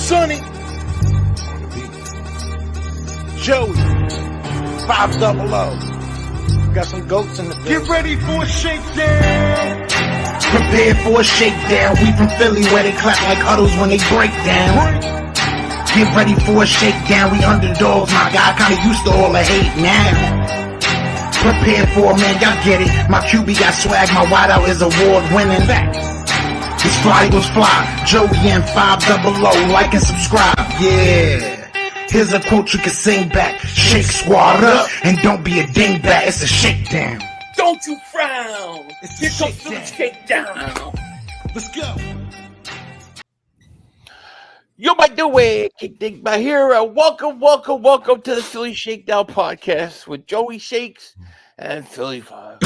Sonny, Joey, 500. Got some goats in the building. Get ready for a shakedown. Prepare for a shakedown. We from Philly where they clap like huddles when they break down. Get ready for a shakedown. We underdogs, my guy. Kinda used to all the hate now. Prepare for it, man. Y'all get it. My QB got swag. My wideout is award winning. His fly was fly. Joey and 500. Like and subscribe. Yeah. Here's a quote you can sing back. Shake squad up and don't be a dingbat. It's a shakedown. Don't you frown. Here comes the shakedown. Let's go. Yo, by the way, kick dick by here. Welcome to the Philly Shakedown podcast with Joey Shakes and Philly 5.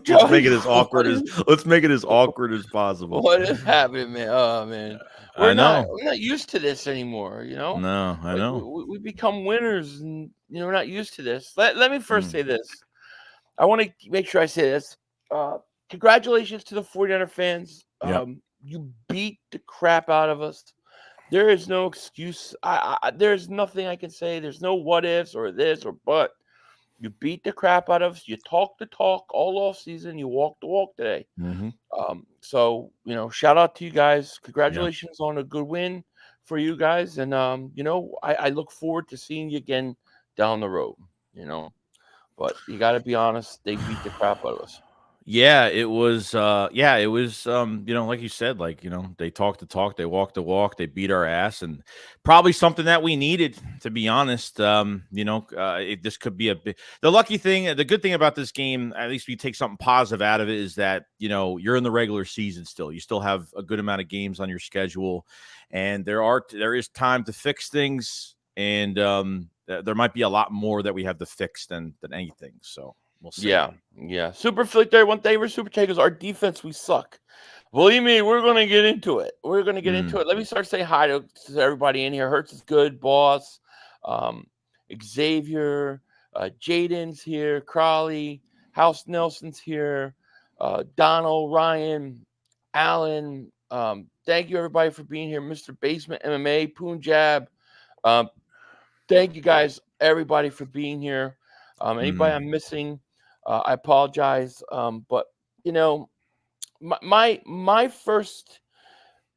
Let's make it as awkward as possible. What is happening, man? Oh man, we're not used to this anymore. You know? No, I know. We become winners, and we're not used to this. Let me first say this. I want to make sure I say this. Congratulations to the 49er fans. Yep. You beat the crap out of us. There is no excuse. There's nothing I can say. There's no what ifs or this or but. You beat the crap out of us. You talk the talk all off season. You walk the walk today. Mm-hmm. So shout out to you guys. Congratulations on a good win for you guys. And I look forward to seeing you again down the road. But you got to be honest. They beat the crap out of us. Yeah, it was. Like you said, they talked the talk, they walked the walk, they beat our ass, and probably something that we needed, to be honest. This could be the good thing about this game, at least we take something positive out of it, is that you're in the regular season still. You still have a good amount of games on your schedule, and there is time to fix things, and there might be a lot more that we have to fix than anything. So. We'll see. Yeah. Super Philly 31 Davis Super Takers. Our defense, we suck. Believe me, we're going to get into it. Let me start saying hi to everybody in here. Hertz is good, boss. Xavier, Jaden's here, Crawley, House Nelson's here, Donald, Ryan, Allen. Thank you, everybody, for being here. Mr. Basement MMA, Punjab. Thank you, guys, everybody, for being here. Anybody I'm missing, I apologize. But my first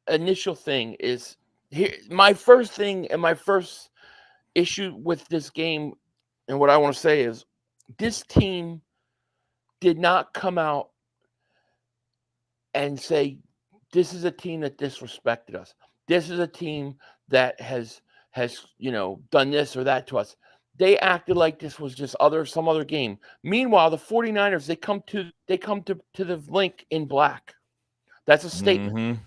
initial thing is here. My first issue with this game, and what I want to say is, this team did not come out and say this is a team that disrespected us. This is a team that has done this or that to us. They acted like this was just some other game. Meanwhile, the 49ers, they come to the link in black. That's a statement. Mm-hmm.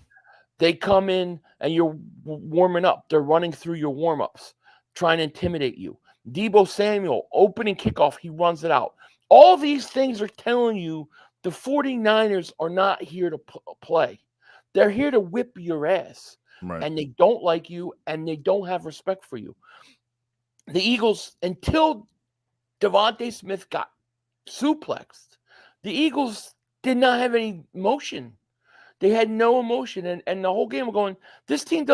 They come in and you're warming up. They're running through your warm-ups, trying to intimidate you. Deebo Samuel, opening kickoff, he runs it out. All these things are telling you the 49ers are not here to play. They're here to whip your ass. Right. And they don't like you, and they don't have respect for you. The Eagles, until Devontae Smith got suplexed, the Eagles did not have any emotion. They had no emotion. And the whole game we're going, this team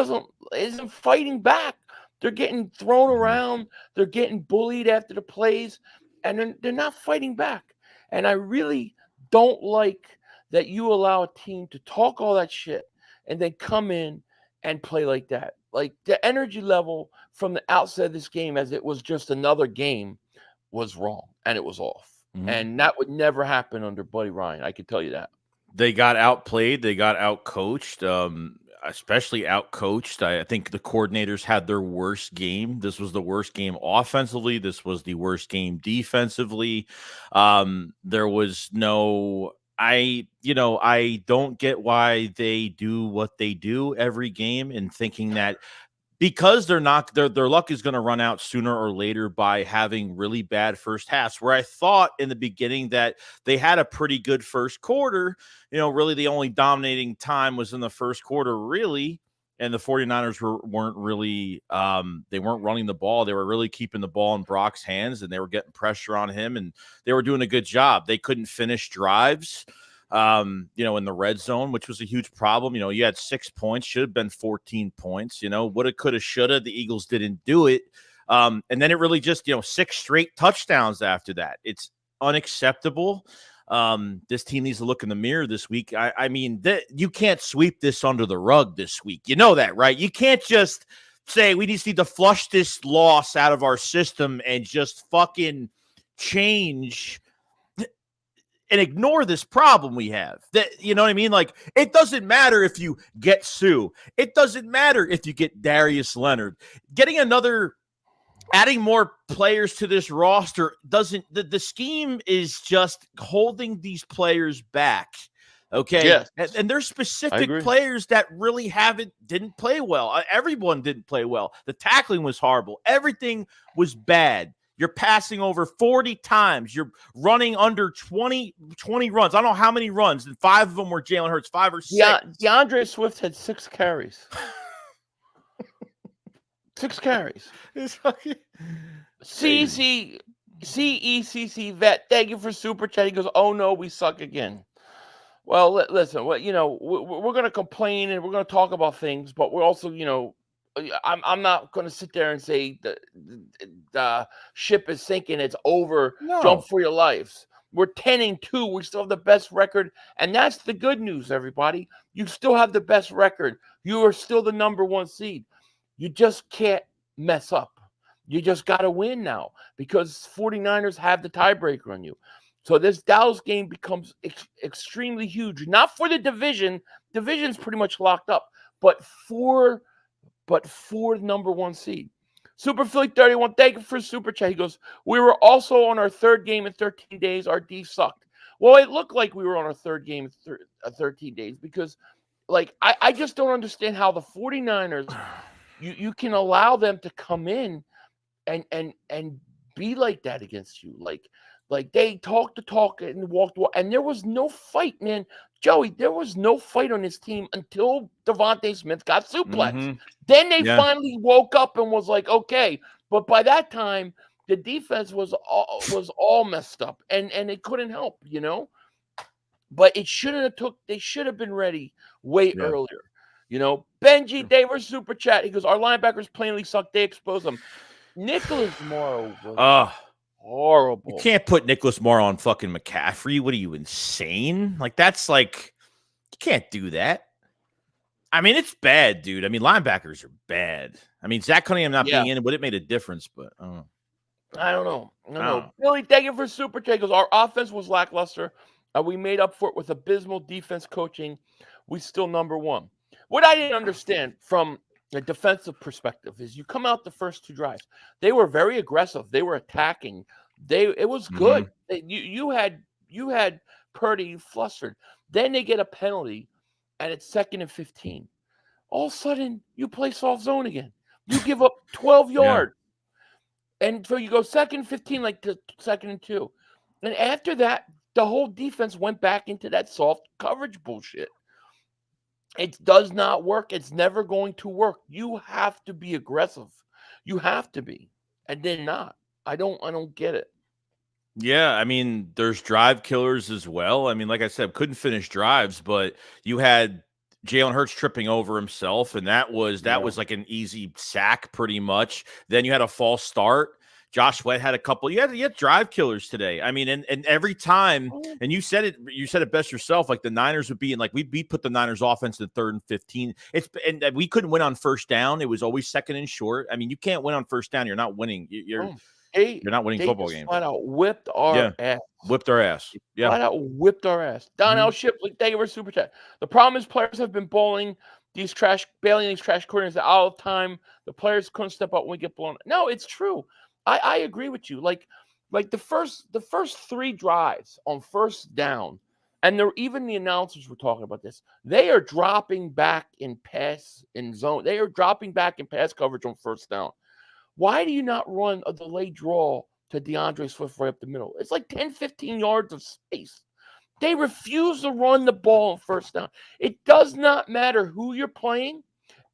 isn't fighting back. They're getting thrown around. They're getting bullied after the plays. And they're not fighting back. And I really don't like that you allow a team to talk all that shit and then come in and play like that. Like, the energy level from the outset of this game, as it was just another game, was wrong, and it was off. Mm-hmm. And that would never happen under Buddy Ryan. I can tell you that. They got outplayed. They got outcoached, especially outcoached. I think the coordinators had their worst game. This was the worst game offensively. This was the worst game defensively. There was no... I don't get why they do what they do every game, and thinking that because their luck is going to run out sooner or later by having really bad first halves, where I thought in the beginning that they had a pretty good first quarter. Really the only dominating time was in the first quarter, really. And the 49ers weren't really they weren't running the ball. They were really keeping the ball in Brock's hands, and they were getting pressure on him, and they were doing a good job. They couldn't finish drives. in the red zone, which was a huge problem. You had 6 points, should have been 14 points. Woulda, coulda, shoulda. The Eagles didn't do it. And then it really just, 6 straight touchdowns after that. It's unacceptable. This team needs to look in the mirror this week. I mean, you can't sweep this under the rug this week. You know that, right? You can't just say we just need to flush this loss out of our system and just fucking change and ignore this problem we have. You know what I mean? Like, it doesn't matter if you get Sue. It doesn't matter if you get Darius Leonard. Adding more players to this roster the scheme is just holding these players back. Okay. Yes. And there's specific players that really didn't play well. Everyone didn't play well. The tackling was horrible. Everything was bad. You're passing over 40 times. You're running under 20 runs. I don't know how many runs, and 5 of them were Jalen Hurts, 5 or 6. Yeah, DeAndre Swift had 6 carries. 6 carries. CECC Vet, thank you for super chat. He goes, oh no, we suck again. Well, listen, we're going to complain and we're going to talk about things, but we're also, I'm not going to sit there and say the ship is sinking. It's over. No. Jump for your lives. We're 10-2. We still have the best record. And that's the good news, everybody. You still have the best record. You are still the number 1 seed. You just can't mess up. You just got to win now because 49ers have the tiebreaker on you. So this Dallas game becomes extremely huge. Not for the division. Division's pretty much locked up. But for number 1 seed. Super Philly 31, thank you for super chat. He goes, we were also on our 3rd game in 13 days. Our D sucked. Well, it looked like we were on our 3rd game in 13 days because, I just don't understand how the 49ers, you can allow them to come in and be like that against you. Like they talked the talk and walked, and there was no fight, man. Joey, there was no fight on this team until Devontae Smith got suplexed. Mm-hmm. Then they finally woke up and was like, okay. But by that time, the defense was all messed up, and it couldn't help, But it shouldn't have they should have been ready way earlier. Benji Davis super chat. He goes, our linebackers plainly suck. They expose them. Nicholas Morrow was horrible. You can't put Nicholas Morrow on fucking McCaffrey. What are you, insane? You can't do that. I mean, it's bad, dude. I mean, linebackers are bad. I mean, Zach Cunningham not being in it would have made a difference, but I don't know. Billy, thank you for super chat. Because our offense was lackluster. We made up for it with abysmal defense coaching. We still number 1. What I didn't understand from a defensive perspective is you come out the first 2 drives. They were very aggressive. They were attacking. It was good. You had Purdy flustered. Then they get a penalty, and it's 2nd and 15. All of a sudden, you play soft zone again. You give up 12 yards. And so you go 2nd and 15, like to 2nd and 2. And after that, the whole defense went back into that soft coverage bullshit. It does not work. It's never going to work. You have to be aggressive. You have to be. And then not. I don't get it. Yeah, I mean, there's drive killers as well. I mean, like I said, couldn't finish drives, but you had Jalen Hurts tripping over himself, and that was like an easy sack pretty much. Then you had a false start. Josh Sweat had a couple. You had drive killers today. I mean, and every time, and you said it best yourself. Like the Niners would be in, like we put the Niners offense in 3rd and 15. And we couldn't win on 1st down. It was always 2nd and short. I mean, you can't win on 1st down. You're not winning. You're not winning football games. Flat out whipped our ass. Whipped our ass. Yeah. Flat out whipped our ass. Donnell Shipley, thank you for super chat. The problem is players have been bailing these trash coordinators all the time. The players couldn't step up when we get blown. No, it's true. I agree with you. Like the first 3 drives on 1st down, and even the announcers were talking about this. They are dropping back in zone. They are dropping back in pass coverage on 1st down. Why do you not run a delayed draw to DeAndre Swift right up the middle? It's like 10, 15 yards of space. They refuse to run the ball on 1st down. It does not matter who you're playing.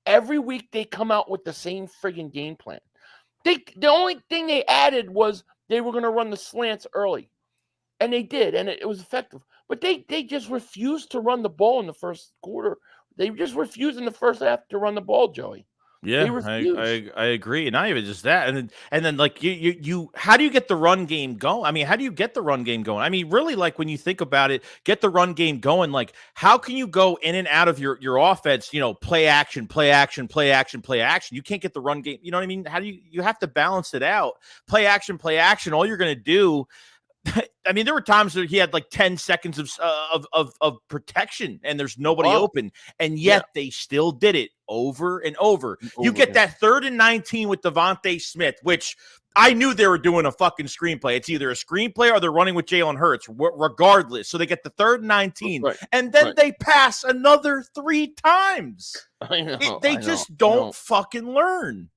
Every week they come out with the same friggin' game plan. The only thing they added was they were going to run the slants early. And they did, and it was effective. But they just refused to run the ball in the first quarter. They just refused in the first half to run the ball, Joey. They Yeah, refused. I agree. And not even just that. And then like you how do you get the run game going? I mean, how do you get the run game going? I mean, really, like when you think about it, get the run game going. Like, how can you go in and out of your offense, play action, play action, play action, play action? You can't get the run game. You know what I mean? How do you have to balance it out? Play action, play action. All you're gonna do. I mean, there were times that he had like 10 seconds of protection and there's nobody open, and yet they still did it over and over. You get that 3rd and 19 with Devontae Smith, which I knew they were doing a fucking screenplay. It's either a screenplay or they're running with Jalen Hurts, regardless. So they get the 3rd and 19, and then they pass another 3 times. I know. They just don't fucking learn.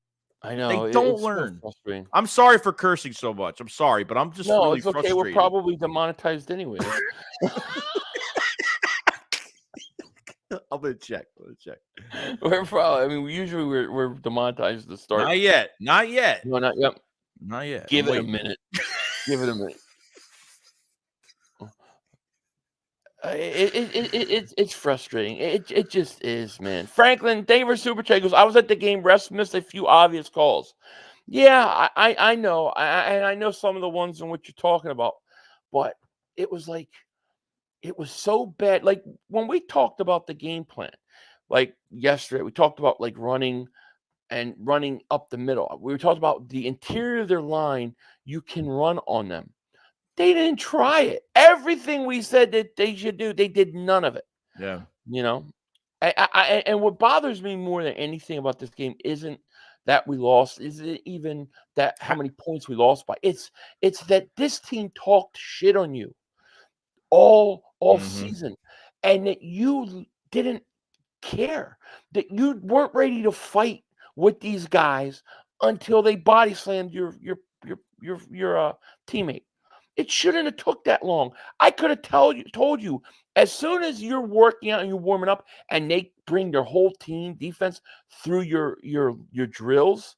I know. They don't learn. So I'm sorry for cursing so much. I'm sorry, but I'm just really it's okay. frustrated. We're probably demonetized anyway. I'm gonna check. We're probably. I mean, usually we're demonetized to start. Not yet. No, not yet. Not yet. Give it a minute. Give it a minute. It's frustrating. It just is, man. Franklin, David Super Chat goes, I was at the game. Refs missed a few obvious calls. Yeah, I know. And I know some of the ones in which you're talking about. But it was like, it was so bad. Like when we talked about the game plan, like yesterday, we talked about like running up the middle. We were talking about the interior of their line. You can run on them. They didn't try it. Everything we said that they should do, they did none of it. Yeah. And what bothers me more than anything about this game isn't that we lost, isn't even that how many points we lost by. It's that this team talked shit on you all season, and that you didn't care, that you weren't ready to fight with these guys until they body slammed your teammate. It shouldn't have took that long. I could have told you as soon as you're working out and you're warming up, and they bring their whole team defense through your drills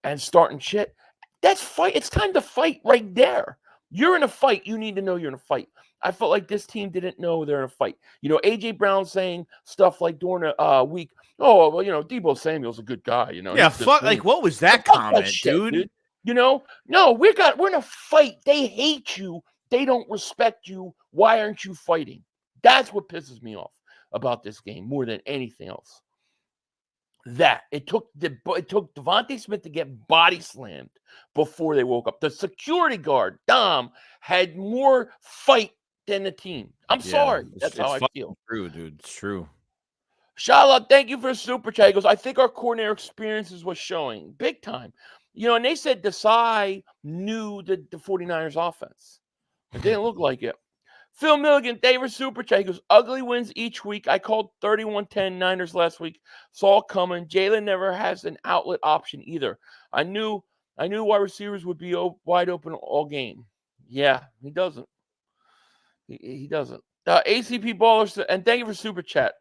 and starting shit. That's fight. It's time to fight right there. You're in a fight. You need to know you're in a fight. I felt like this team didn't know they're in a fight. AJ Brown saying stuff like during a week, oh well, Deebo Samuel's a good guy. Yeah, fuck. Like, what was that comment, dude? No, we're in a fight. They hate you. They don't respect you. Why aren't you fighting? That's what pisses me off about this game more than anything else. That it took Devontae Smith to get body slammed before they woke up. The security guard, Dom, had more fight than the team. I'm sorry. That's how I feel. True, dude. It's true. Shala, thank you for the super chat. He goes, I think our coordinator experiences was showing big time. And they said Desai knew the 49ers offense. It didn't look like it. Phil Milligan, David Super Chat, he goes, ugly wins each week. I called 31-10 Niners last week. Saw it coming. Jalen never has an outlet option either. I knew wide receivers would be wide open all game. Yeah, he doesn't. He doesn't. ACP Baller, and thank you for Super Chat,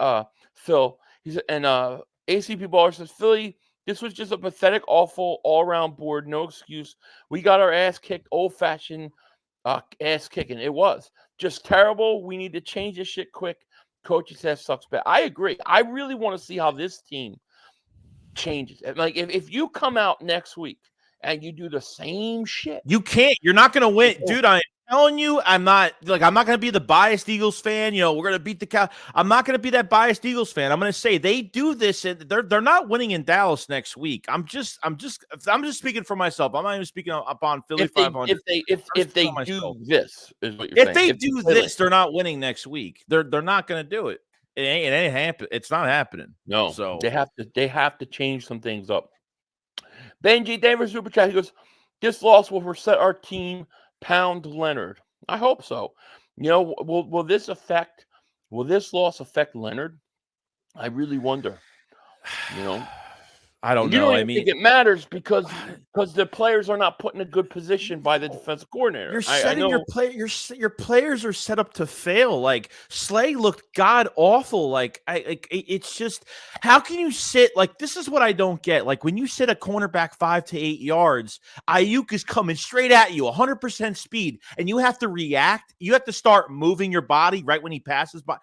Phil. ACP Baller says, Philly, this was just a pathetic, awful, all-around board. No excuse. We got our ass kicked, old-fashioned ass kicking. It was just terrible. We need to change this shit quick. Coaching staff sucks bad. I agree. I really want to see how this team changes. Like, if you come out next week and you do the same shit. You can't. You're not going to win. Dude, I'm telling you, I'm not going to be the biased Eagles fan. We're going to beat the cow. I'm not going to be that biased Eagles fan. I'm going to say they do this, and they're not winning in Dallas next week. I'm just speaking for myself. I'm not even speaking upon Philly 500. If they do this, is what you're saying. If they do this, they're not winning next week. They're not going to do it. It ain't happen. It's not happening. No. So they have to change some things up. Benji Davis Super Chat, he goes, this loss will reset our team. Pound Leonard. I hope so. Will this loss affect Leonard? I really wonder. I don't You know. don't I even mean, think it matters because the players are not put in a good position by the defensive coordinator. you're I setting know. your players are set up to fail. Like Slay looked god awful. It's just, how can you sit, like, this is what I don't get. Like when you sit a cornerback 5 to 8 yards, Ayuk is coming straight at you, 100% speed, and you have to react. You have to start moving your body right when he passes by.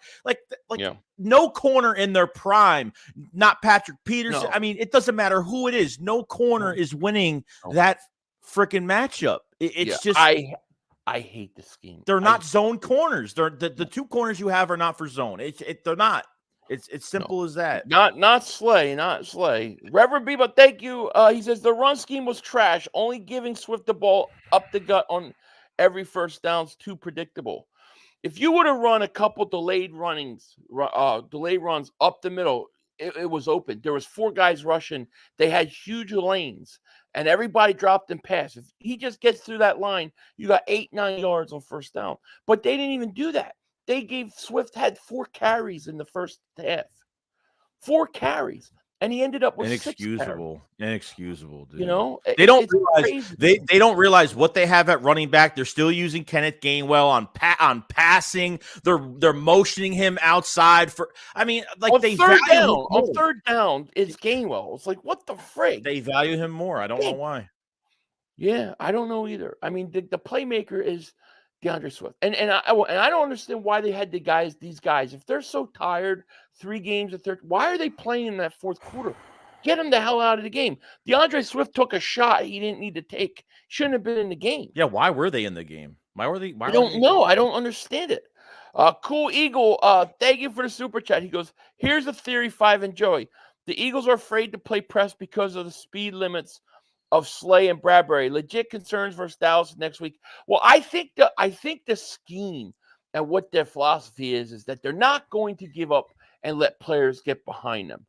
Yeah. No corner in their prime, not Patrick Peterson. No. I mean, it doesn't matter who it is. No corner is winning No. that freaking matchup. It's just, I hate the scheme. they're not zone corners. They're the two corners you have are not for zone. They're not. It's simple as that. Not Slay. Reverend Bebo, thank you. He says the run scheme was trash. Only giving Swift the ball up the gut on every first down is too predictable. If you would have run a couple delayed runs up the middle, it was open. There was 4 guys rushing. They had huge lanes, and everybody dropped and passed. If he just gets through that line, you got 8-9 yards on first down. But they didn't even do that. Swift had 4 carries in the first half. 4 carries. And he ended up with Inexcusable, dude. You know, they don't it's realize crazy. they don't realize what they have at running back. They're still using Kenneth Gainwell on passing. They're motioning him outside for. I mean, like, on third down is Gainwell. It's like, what the frig? They value him more. I don't know why. Yeah, I don't know either. I mean, the playmaker is DeAndre Swift, and I don't understand why they had these guys. If they're so tired, 3 games of third, why are they playing in that fourth quarter? Get him the hell out of the game. DeAndre Swift took a shot he didn't need to take. Shouldn't have been in the game. Yeah, why were they in the game? Why were they? I don't know. I don't understand it. Cool Eagle, thank you for the super chat. He goes, here's a theory, 5 and Joey. The Eagles are afraid to play press because of the speed limits of Slay and Bradbury. Legit concerns versus Dallas next week. Well, I think the scheme and what their philosophy is that they're not going to give up and let players get behind them.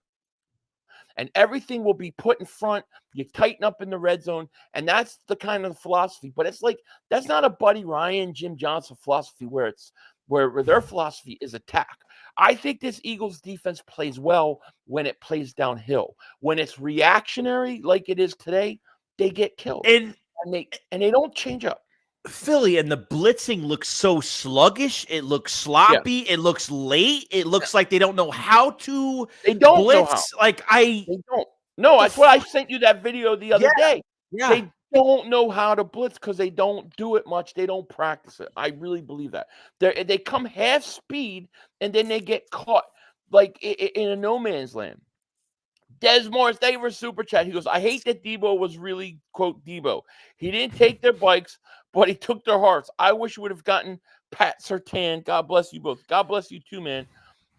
And everything will be put in front. You tighten up in the red zone, and that's the kind of philosophy. But it's like, that's not a Buddy Ryan, Jim Johnson philosophy where their philosophy is attack. I think this Eagles defense plays well when it plays downhill. When it's reactionary like it is today, they get killed. And they don't change up. Philly, and the blitzing looks so sluggish. It looks sloppy. Yeah. It looks late. It looks like they don't know how to blitz. They don't. No, that's what I sent you that video the other day. Yeah. They don't know how to blitz because they don't do it much. They don't practice it. I really believe that. They come half speed, and then they get caught like in a no man's land. Des Morris, thank you for super chat. He goes, I hate that Debo was really, quote, Debo. He didn't take their bikes, but he took their hearts. I wish we would have gotten Pat Surtain. God bless you both. God bless you too, man.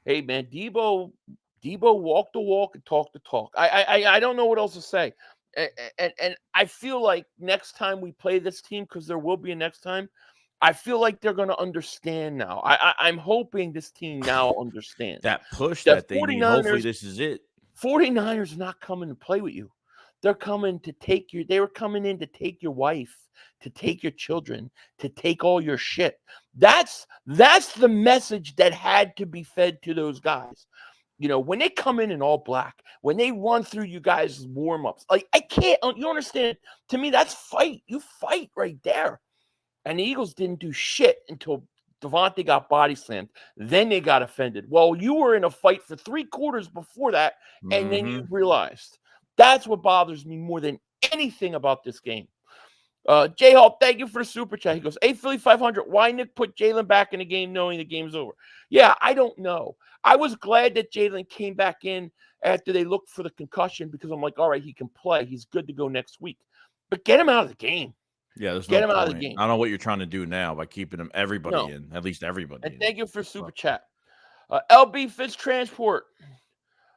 Hey, man, Debo walked the walk and talked the talk. I don't know what else to say. And I feel like next time we play this team, because there will be a next time, I feel like they're going to understand now. I'm hoping this team now understands. That push that they need. Hopefully this is it. 49ers are not coming to play with you. They're coming to they were coming in to take your wife, to take your children, to take all your shit. That's the message that had to be fed to those guys. You know, when they come in all black, when they run through you guys' warm-ups, like, I can't, you understand? To me, that's fight. You fight right there. And the Eagles didn't do shit until Devontae got body slammed. Then they got offended. Well, you were in a fight for 3 quarters before that, and then you realized. That's what bothers me more than anything about this game. J-Hall, thank you for the super chat. He goes, hey, Philly 500, why Nick put Jalen back in the game knowing the game's over? Yeah, I don't know. I was glad that Jalen came back in after they looked for the concussion because I'm like, all right, he can play. He's good to go next week. But get him out of the game. Yeah, there's Get no him point. out of the game. I don't know what you're trying to do now by keeping him in, at least everybody. And thank you for super chat. LB Fitz Transport.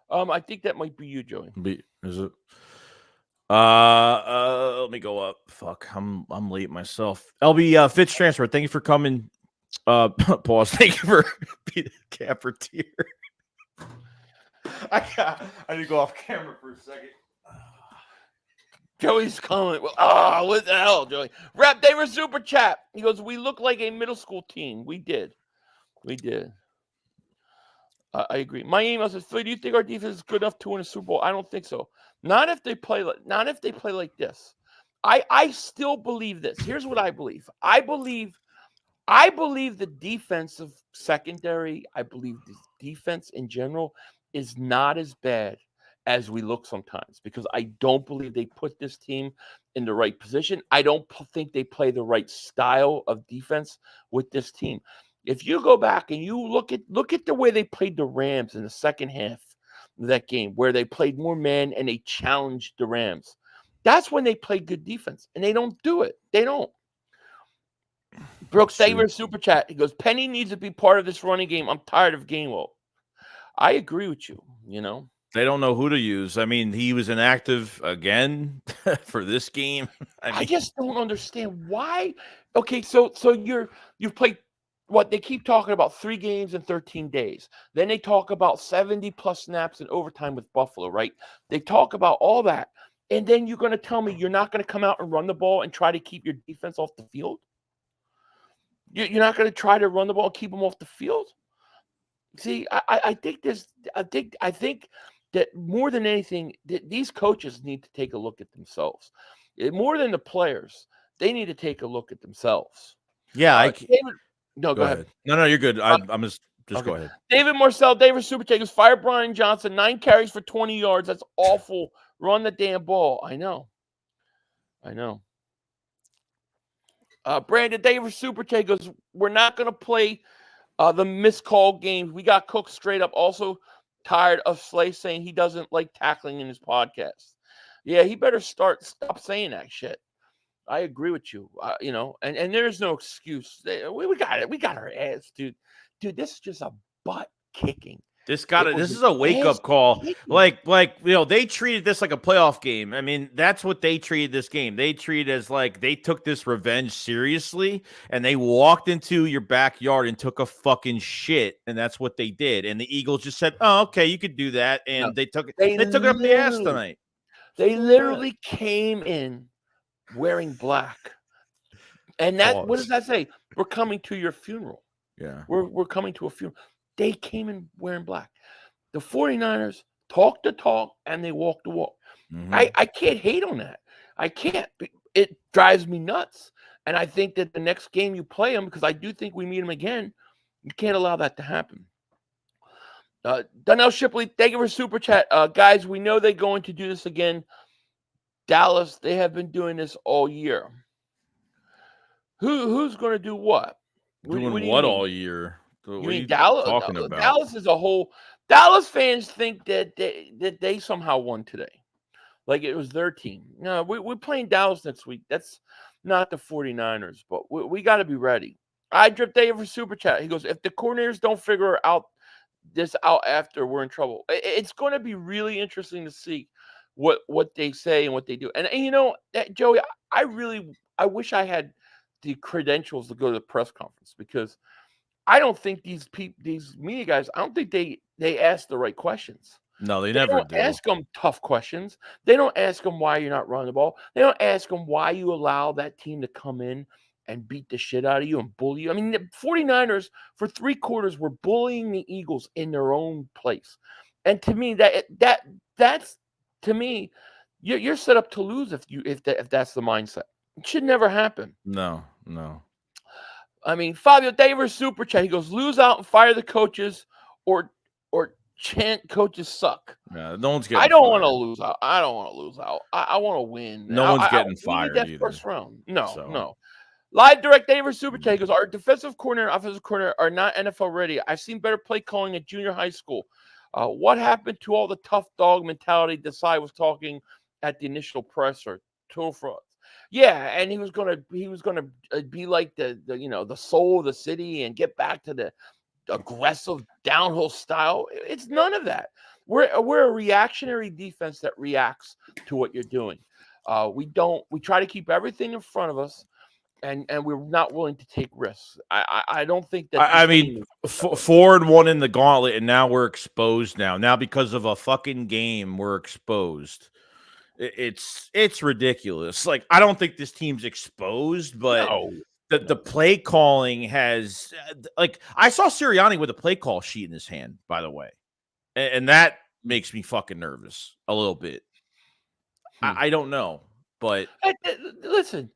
I think that might be you, Joey. Is it? Let me go up. Fuck, I'm late myself. LB Fitz Transport. Thank you for coming. Pause. Thank you for being a cafeteria. I need to go off camera for a second. Joey's comment. Well, what the hell, Joey? Rap Day for super chat. He goes, we look like a middle school team. We did. I agree. My email says, "Phil, do you think our defense is good enough to win a Super Bowl?" I don't think so. Not if they play like this. I still believe this. Here's what I believe. I believe the defensive secondary, I believe the defense in general is not as bad as we look sometimes, because I don't believe they put this team in the right position. I don't think they play the right style of defense with this team. If you go back and you look at the way they played the Rams in the second half of that game, where they played more man and they challenged the Rams, that's when they played good defense, and they don't do it. They don't. Brooks, thank you for super chat. He goes, Penny needs to be part of this running game. I'm tired of Gainwell. I agree with you. They don't know who to use. I mean, he was inactive again for this game. I just don't understand why. Okay, so you've played what they keep talking about, 3 games in 13 days. Then they talk about 70 plus snaps in overtime with Buffalo, right? They talk about all that. And then you're going to tell me you're not going to come out and run the ball and try to keep your defense off the field? You're not going to try to run the ball and keep them off the field? See, I think that more than anything, these coaches need to take a look at themselves. More than the players, they need to take a look at themselves. Yeah, go ahead. No, you're good. I'm just okay. Go ahead. David Marcel, David Super Takers, fire Brian Johnson, 9 carries for 20 yards. That's awful. Run the damn ball. I know. Brandon, David Super Takers, we're not going to play the miscalled games. We got cooked straight up. Also tired of Slay saying he doesn't like tackling in his podcast. Yeah, he better stop saying that shit. I agree with you. And there's no excuse. We got it. We got our ass, dude. Dude, this is just a butt kicking. This is a wake-up call. Like, they treated this like a playoff game. I mean, that's what they treated this game. They treated it as like they took this revenge seriously, and they walked into your backyard and took a fucking shit, and that's what they did. And the Eagles just said, "Oh, okay, you could do that," and they took it up the ass tonight. They literally came in wearing black, and what does that say? We're coming to your funeral. Yeah, we're coming to a funeral. They came in wearing black. The 49ers talked the talk and they walked the walk. Mm-hmm. I can't hate on that. I can't. It drives me nuts. And I think that the next game you play them, because I do think we meet them again, you can't allow that to happen. Donnell Shipley, thank you for super chat. Guys, we know they're going to do this again. Dallas, they have been doing this all year. Who's going to do what? Doing what all year? You mean Dallas? Talking about? Dallas is a whole. Dallas fans think that they somehow won today, like it was their team. No, we're playing Dallas next week. That's not the 49ers, but we got to be ready. I drip Dave for super chat. He goes, if the coordinators don't figure this out after, we're in trouble. It's going to be really interesting to see what they say and what they do. And Joey, I wish I had the credentials to go to the press conference, because I don't think these media guys, I don't think they ask the right questions. No, they never don't ask them tough questions. They don't ask them why you're not running the ball. They don't ask them why you allow that team to come in and beat the shit out of you and bully you. I mean, the 49ers for 3 quarters were bullying the Eagles in their own place. And to me, that's to me, you're set up to lose if that's the mindset. It should never happen. No. I mean, Fabio Davis super chat. He goes, lose out and fire the coaches, or chant coaches suck. Yeah, no one's getting. I don't want to lose out. I don't want to lose out. I want to win. No one's getting fired that either. First round. No. Live direct Davis super chat. He goes, our defensive coordinator and offensive coordinator are not NFL ready. I've seen better play calling at junior high school. What happened to all the tough dog mentality Desai was talking at the initial presser? Total frauds. Yeah, and he was gonna be like the soul of the city and get back to the aggressive downhill style. It's none of that. We're a reactionary defense that reacts to what you're doing. We try to keep everything in front of us, and we're not willing to take risks. I don't think that. I mean, Ford won in the gauntlet, and now we're exposed. Now because of a fucking game, we're exposed. It's ridiculous. Like, I don't think this team's exposed, but the play calling has like I saw Sirianni with a play call sheet in his hand, by the way, and that makes me fucking nervous a little bit. I don't know, but Listen,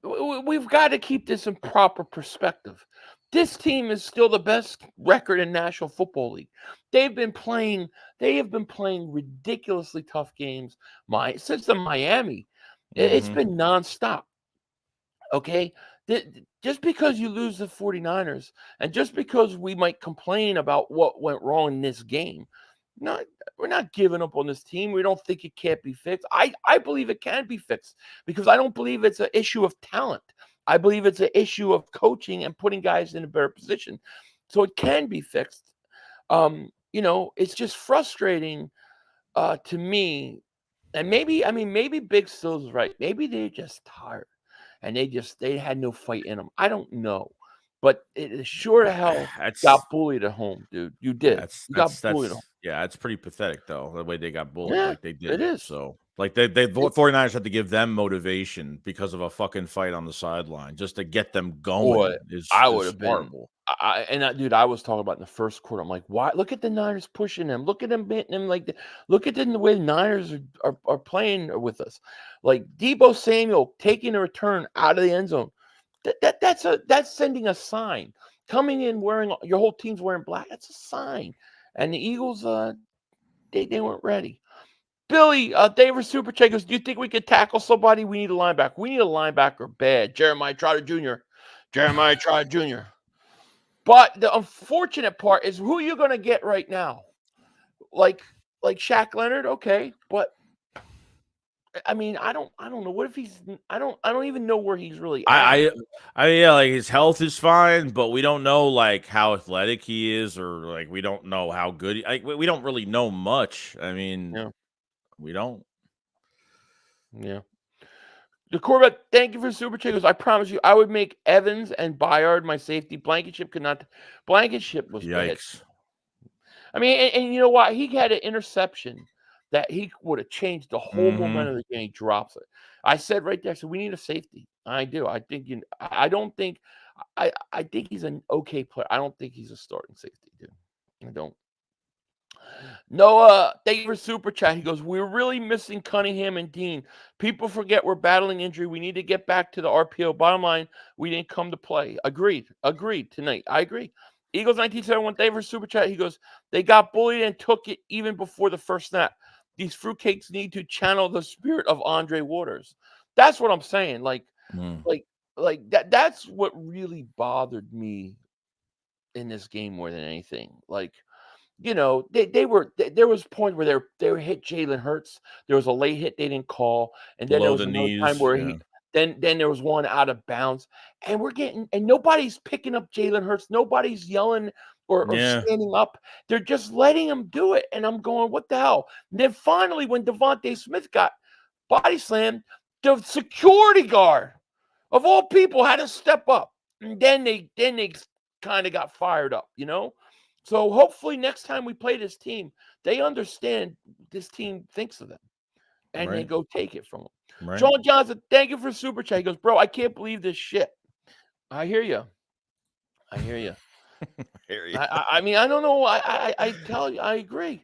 we've got to keep this in proper perspective. This team is still the best record in National Football League. They have been playing ridiculously tough games. Since the Miami, it's been nonstop. Okay, just because you lose the 49ers, and just because we might complain about what went wrong in this game, we're not giving up on this team. We don't think it can't be fixed. I believe it can be fixed because I don't believe it's an issue of talent. I believe it's an issue of coaching and putting guys in a better position. So it can be fixed. It's just frustrating to me. And maybe Big Still's right. Maybe they're just tired and they had no fight in them. I don't know. But it sure to hell got bullied at home, dude. You did. You got bullied at home. Yeah, it's pretty pathetic though, the way they got bullied like they did. It is. So like they 49ers had to give them motivation because of a fucking fight on the sideline just to get them going. I would have been horrible. Dude, I was talking about in the first quarter. I'm like, why? Look at the Niners pushing them. Look at them hitting them look at the way the Niners are playing with us. Like Deebo Samuel taking a return out of the end zone. That's sending a sign. Coming in wearing your whole team's wearing black. That's a sign. And the Eagles, they weren't ready. Billy, David Super Chat goes, do you think we could tackle somebody? We need a linebacker. We need a linebacker bad. Jeremiah Trotter Jr. But the unfortunate part is who you're going to get right now. Like Shaq Leonard, okay, but I mean, I don't know. What if he's? I don't even know where he's really at. Yeah, like his health is fine, but we don't know like how athletic he is, or like we don't know how good. We don't really know much. I mean, we don't. Yeah. The Corvette, thank you for super chat. I promise you, I would make Evans and Bayard my safety. Blankenship could not. Blankenship was yikes. Bad. I mean, and you know what? He had an interception that he would have changed the whole momentum of the game. He drops it. I said right there, so we need a safety. I do. I think I don't think I think he's an okay player. I don't think he's a starting safety, dude. I don't. Noah, thank you for super chat. He goes, we're really missing Cunningham and Dean. People forget we're battling injury. We need to get back to the RPO. Bottom line, we didn't come to play. Agreed tonight. I agree. Eagles 1971, thank you for super chat. He goes, they got bullied and took it even before the first snap. These fruitcakes need to channel the spirit of Andre Waters. That's what I'm saying. Like that's what really bothered me in this game more than anything. Like, you know, there was a point where they were hit Jalen Hurts. There was a late hit they didn't call, and then there was another time where then there was one out of bounds, and nobody's picking up Jalen Hurts. Nobody's yelling or standing up. They're just letting him do it, and I'm going, what the hell? And then finally, when Devontae Smith got body slammed, the security guard of all people had to step up, and then they kind of got fired up, you know. So hopefully next time we play this team, they understand this team thinks of them, and they go take it from them. Right. John Johnson, thank you for super chat. He goes, bro, I can't believe this shit. I hear you. I mean, I don't know. I tell you, I agree.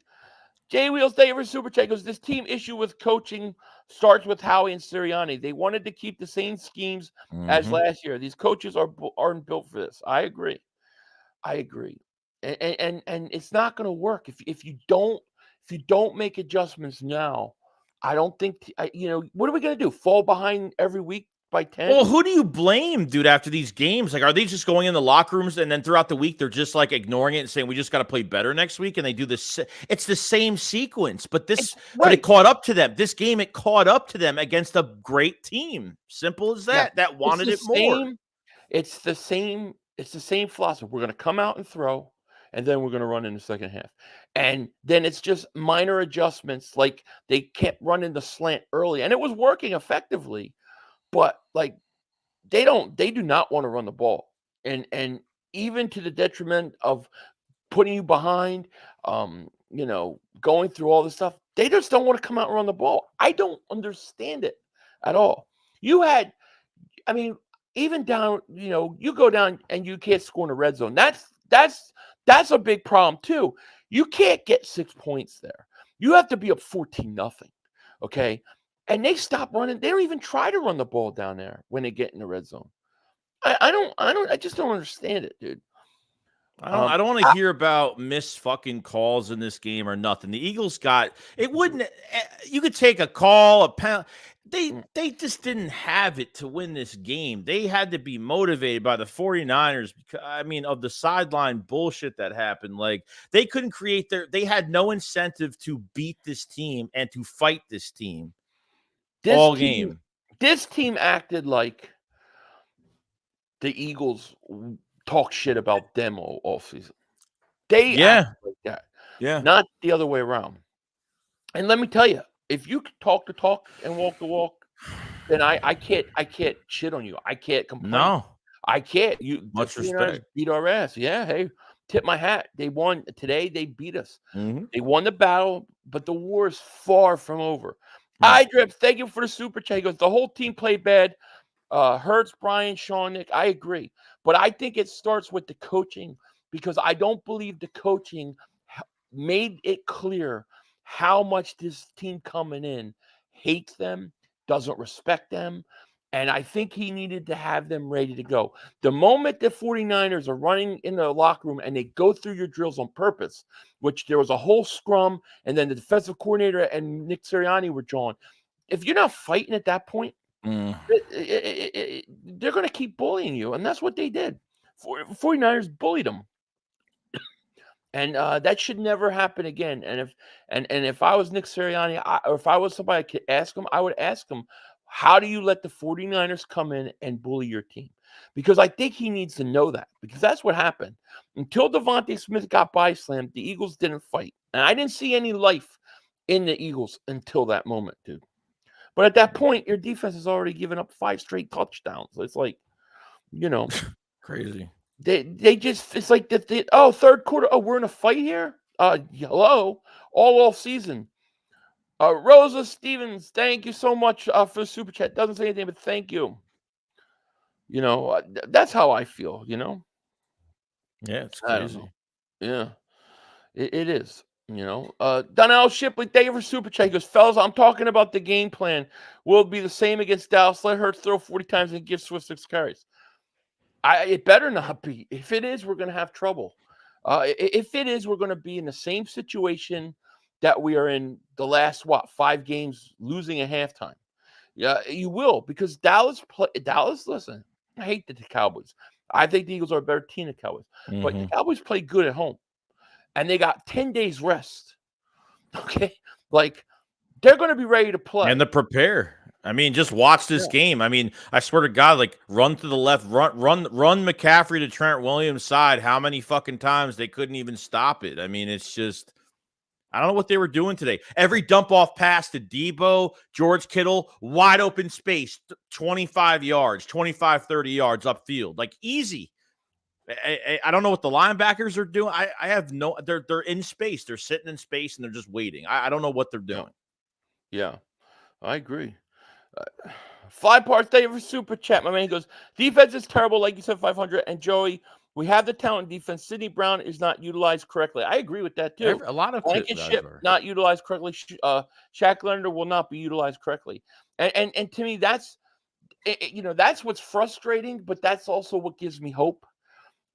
Jay Wheels, thank you for super chat. He goes, this team issue with coaching starts with Howie and Sirianni. They wanted to keep the same schemes as last year. These coaches aren't built for this. I agree. And it's not going to work if you don't make adjustments now. I don't think what are we going to do? Fall behind every week by 10? Well, who do you blame, dude? After these games, like, are they just going in the locker rooms and then throughout the week they're just like ignoring it and saying we just got to play better next week? And they do this. It's the same sequence, but but it caught up to them. This game, it caught up to them against a great team. Simple as that. That wanted it more. It's the same. It's the same philosophy. We're going to come out and throw, and then we're going to run in the second half. And then it's just minor adjustments. Like they kept running the slant early, and it was working effectively. But like they do not want to run the ball. And even to the detriment of putting you behind, going through all this stuff, they just don't want to come out and run the ball. I don't understand it at all. even down, you go down and you can't score in the red zone. That's a big problem too. You can't get 6 points there. You have to be up 14-0. Okay. And they stop running. They don't even try to run the ball down there when they get in the red zone. I just don't understand it, dude. I don't want to hear about missed fucking calls in this game or nothing. The Eagles you could take a call, a penalty. They just didn't have it to win this game. They had to be motivated by the 49ers because, of the sideline bullshit that happened. Like, they couldn't they had no incentive to beat this team and to fight this team all game. This team acted like the Eagles talk shit about them all season. They act like that. Yeah. Not the other way around. And let me tell you, if you talk the talk and walk the walk, then I can't shit on you. I can't complain. No. I can't. Much respect. Beat our ass. Yeah, hey, tip my hat. They won today. They beat us. Mm-hmm. They won the battle, but the war is far from over. Idrip, thank you for the super chat. He goes, the whole team played bad. Hurts, Brian, Sean, Nick, I agree. But I think it starts with the coaching, because I don't believe the coaching made it clear how much this team coming in hates them, doesn't respect them. And I think he needed to have them ready to go. The moment the 49ers are running in the locker room and they go through your drills on purpose, which there was a whole scrum, and then the defensive coordinator and Nick Sirianni were drawn. If you're not fighting at that point, they're going to keep bullying you. And that's what they did. 49ers bullied them. And that should never happen again. And if I was Nick Sirianni, or if I was somebody I could ask him, I would ask him, how do you let the 49ers come in and bully your team? Because I think he needs to know that, because that's what happened. Until Devontae Smith got body slammed, the Eagles didn't fight. And I didn't see any life in the Eagles until that moment, dude. But at that point, your defense has already given up 5 straight touchdowns. It's like, crazy. They just, it's like that. Third quarter. Oh, we're in a fight here. Hello, all off season. Rosa Stevens, thank you so much for the super chat. Doesn't say anything, but thank you. That's how I feel. Yeah, it's crazy. Yeah, it is. Donnell Shipley, thank you for super chat. He goes, fellas, I'm talking about the game plan. Will it be the same against Dallas? Let Hurts throw 40 times and give Swift 6 carries. It better not be. If it is, we're going to have trouble. If it is, we're going to be in the same situation that we are in the last 5 games, losing at halftime. Yeah, you will, because Dallas. Listen, I hate the Cowboys. I think the Eagles are a better team than the Cowboys, but the Cowboys play good at home, and they got 10 days rest. Okay, like they're going to be ready to play and to prepare. Just watch this game. I swear to God, like, run to the left, run McCaffrey to Trent Williams' side. How many fucking times they couldn't even stop it? It's just, I don't know what they were doing today. Every dump off pass to Debo, George Kittle, wide open space, 25 yards, 25, 30 yards upfield, like easy. I don't know what the linebackers are doing. I have no, they're in space. They're sitting in space and they're just waiting. I don't know what they're doing. Yeah, I agree. 5 parts, thank you for super chat. My man goes, defense is terrible, like you said, 500. And Joey, we have the talent defense. Sidney Brown is not utilized correctly. I agree with that too. A lot of Blankenship not utilized correctly. Shaq Leonard will not be utilized correctly. And to me, that's what's frustrating, but that's also what gives me hope.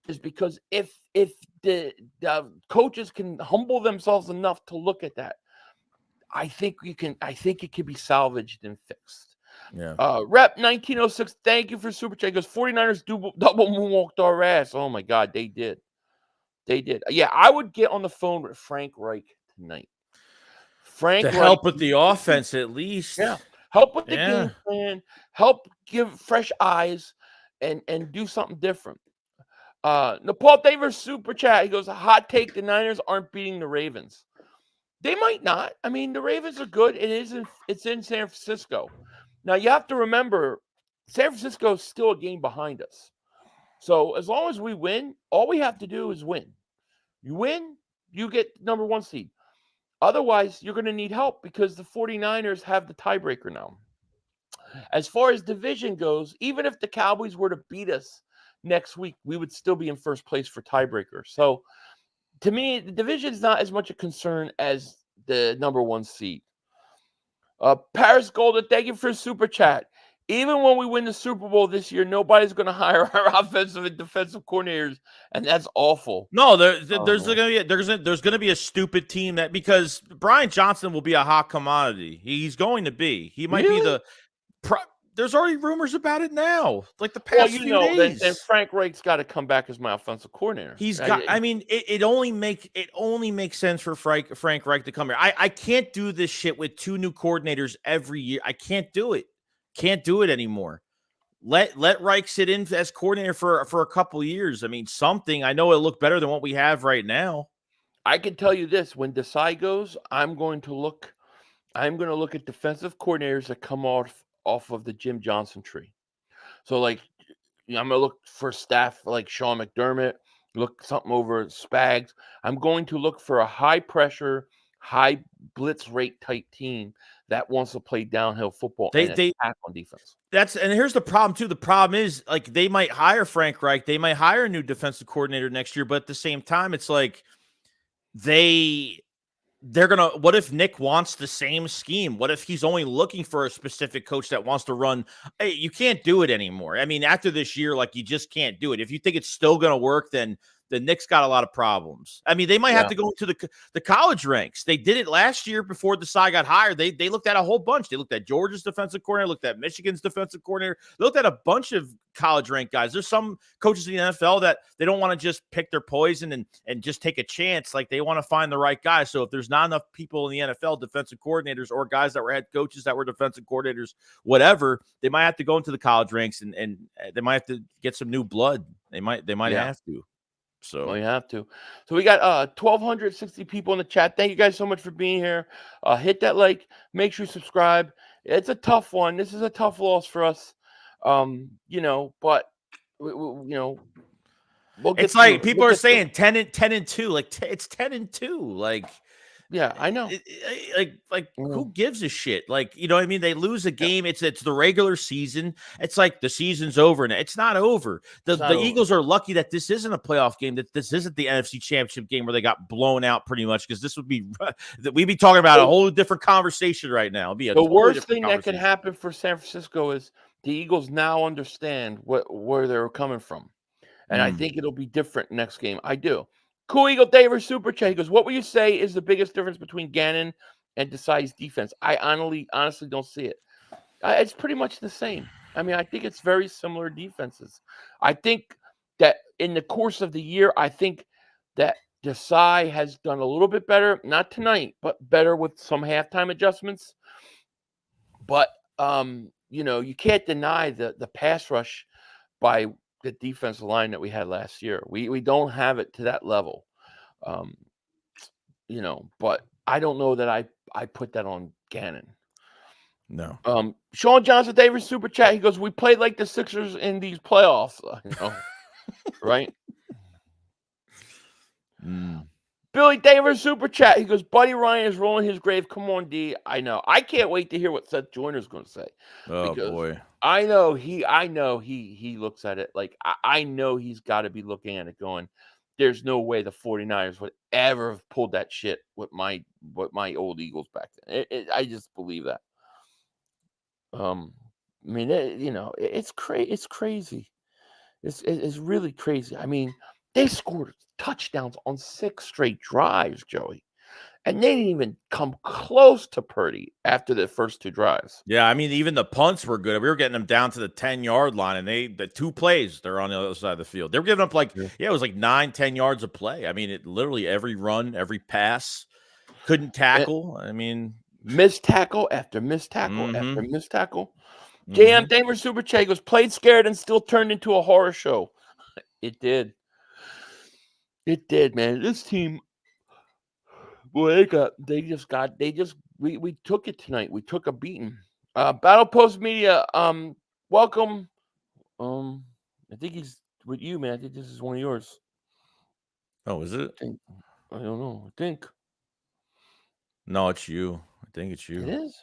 Is because if the coaches can humble themselves enough to look at that, I think it can be salvaged and fixed. Yeah. Rep 1906, thank you for super chat. He goes, 49ers double moonwalked our ass. Oh my God, they did. Yeah, I would get on the phone with Frank Reich tonight. Help with the offense at least. Yeah. Help with the game plan. Help give fresh eyes and do something different. Nepal Davis super chat. He goes, a hot take, the Niners aren't beating the Ravens. They might not. The Ravens are good. It's in San Francisco. Now, you have to remember, San Francisco is still a game behind us. So, as long as we win, all we have to do is win. You win, you get number 1 seed. Otherwise, you're going to need help because the 49ers have the tiebreaker now. as far as division goes, even if the Cowboys were to beat us next week, we would still be in first place for tiebreaker. So to me, the division is not as much a concern as the number 1 seed. Paris Golden, thank you for super chat. Even when we win the Super Bowl this year, nobody's going to hire our offensive and defensive coordinators, and that's awful. No, there's going to be a stupid team that, because Brian Johnson will be a hot commodity. He's going to be. He might be the. There's already rumors about it now, like the past few days. Then Frank Reich's got to come back as my offensive coordinator. He's got. I mean, it only makes sense for Frank Reich to come here. I can't do this shit with 2 new coordinators every year. I can't do it. Can't do it anymore. Let Reich sit in as coordinator for a couple years. I mean, something. I know it'll look better than what we have right now. I can tell you this: when Desai goes, I'm going to look at defensive coordinators that come off of the Jim Johnson tree. So, like, I'm going to look for staff like Sean McDermott. Look something over Spags. I'm going to look for a high pressure, high blitz rate type team that wants to play downhill football and attack on defense. And here's the problem too. The problem is, like, they might hire Frank Reich, they might hire a new defensive coordinator next year, but at the same time, it's like they're gonna. What if Nick wants the same scheme? What if he's only looking for a specific coach that wants to run? Hey, you can't do it anymore. I mean, after this year, like, you just can't do it. If you think it's still gonna work, then the Knicks got a lot of problems. I mean, they might have to go into the college ranks. They did it last year before Desai got hired. They looked at a whole bunch. They looked at Georgia's defensive coordinator, looked at Michigan's defensive coordinator, they looked at a bunch of college ranked guys. There's some coaches in the NFL that they don't want to just pick their poison and just take a chance. Like, they want to find the right guy. So if there's not enough people in the NFL, defensive coordinators or guys that were head coaches that were defensive coordinators, whatever, they might have to go into the college ranks and they might have to get some new blood. They might have to. So we have to. So we got 1,260 people in the chat. Thank you guys so much for being here. Hit that like. Make sure you subscribe. It's a tough one. This is a tough loss for us. But we'll it's like people are saying 10-2. Like, it's 10-2. Like, yeah, I know. Who gives a shit? Like, you know what I mean? They lose a game. It's the regular season. It's like the season's over, and it's not over. The Eagles are lucky that this isn't a playoff game, that this isn't the NFC Championship game where they got blown out pretty much, because this would be we'd be talking about a whole different conversation right now. It'd be the worst thing that can happen for San Francisco is the Eagles now understand where they're coming from. And I think it'll be different next game. I do. Cool Eagle David Super Chat. He goes, what would you say is the biggest difference between Gannon and Desai's defense? I honestly don't see it. It's pretty much the same. I mean, I think it's very similar defenses. I think that in the course of the year, I think that Desai has done a little bit better, not tonight, but better with some halftime adjustments. But, you can't deny the pass rush by the defensive line that we had last year. We don't have it to that level. But I don't know that I put that on Gannon. No. Sean Johnson, David Super Chat. He goes, we played like the Sixers in these playoffs. Right? Billy Davis Super Chat. He goes, Buddy Ryan is rolling his grave. Come on, D. I know. I can't wait to hear what Seth Joyner's going to say. Oh boy. I know he looks at it like I know he's got to be looking at it going, there's no way the 49ers would ever have pulled that shit with my old Eagles back then. I just believe that. It's crazy. It's really crazy. I mean, they scored touchdowns on 6 straight drives, Joey. And they didn't even come close to Purdy after the first 2 drives. Yeah, I mean, even the punts were good. We were getting them down to the 10-yard line, and the 2 plays, they're on the other side of the field. They were giving up it was like 9-10 yards of play. I mean, it literally every run, every pass, couldn't tackle. I mean, missed tackle after missed tackle after missed tackle. JM Damer Super Chat goes, played scared and still turned into a horror show. It did. It did, man. This team, boy, we took it tonight. We took a beating. Battle Post Media, welcome. I think he's with you, man. I think this is one of yours. Oh, is it? I don't know. I think. No, it's you. I think it's you. It is?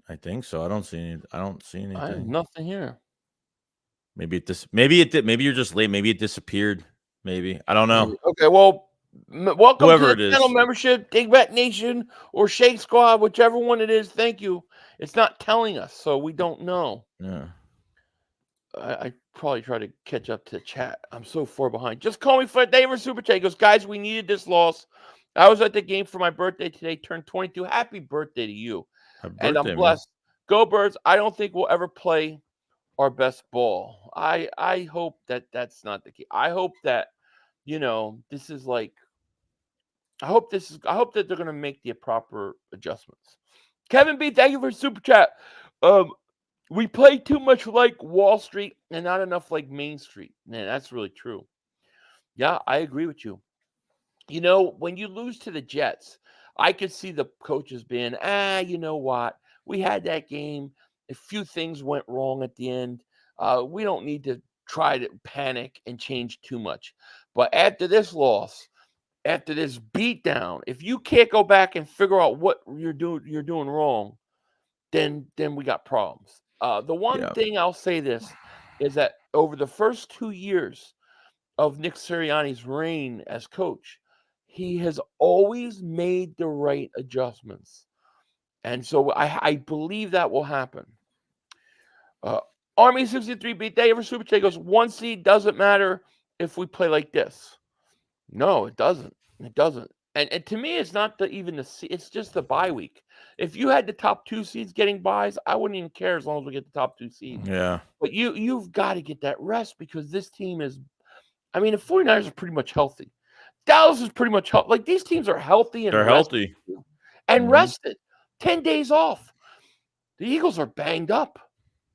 I think so. I don't see I have anything. nothing here. Maybe it maybe it did. Maybe you're just late. Maybe it disappeared. Maybe. I don't know. Okay, well, welcome to Whoever the it is. channel membership, Dingbat Nation or Shake Squad, whichever one it is. Thank you. It's not telling us, so we don't know. Yeah. I probably try to catch up to chat. I'm so far behind. Just call me for David Super Chat. He goes, guys, we needed this loss. I was at the game for my birthday today, turned 22. Happy birthday to you. Happy And I'm birthday, man. blessed. Go Birds. I don't think we'll ever play our best ball. I hope that that's not the case. I hope that, this is like, I hope that they're going to make the proper adjustments. Kevin B, thank you for super chat. We play too much like Wall Street and not enough like Main Street. Man, that's really true. Yeah, I agree with you. When you lose to the Jets, I could see the coaches being, you know what? We had that game. A few things went wrong at the end. We don't need to try to panic and change too much. But after this loss, after this beatdown, if you can't go back and figure out what you're doing wrong, then we got problems. The one thing I'll say this is that over the first 2 years of Nick Sirianni's reign as coach, he has always made the right adjustments. And so I believe that will happen. Army 63 beat Dave for Super Chat goes, 1 seed doesn't matter if we play like this. No, it doesn't. It doesn't. And to me, it's not even the seed. It's just the bye week. If you had the top 2 seeds getting buys, I wouldn't even care as long as we get the top 2 seeds. Yeah. But you've got to get that rest because this team is, the 49ers are pretty much healthy. Dallas is pretty much healthy. Like, these teams are healthy and They're healthy. and rested. 10 days off. The Eagles are banged up,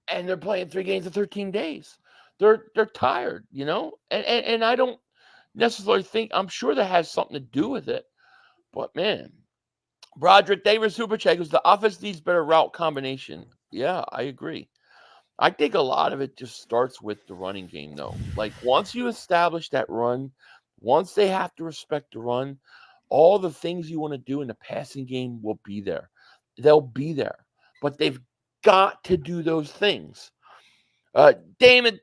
and they're playing 3 games in 13 days. They're tired, and I don't necessarily think, I'm sure that has something to do with it. But, man, Broderick Davis Super Chat goes, the offense needs better route combination. Yeah, I agree. I think a lot of it just starts with the running game, though. Like, once you establish that run, once they have to respect the run, all the things you want to do in the passing game will be there. They'll be there. But they've got to do those things. David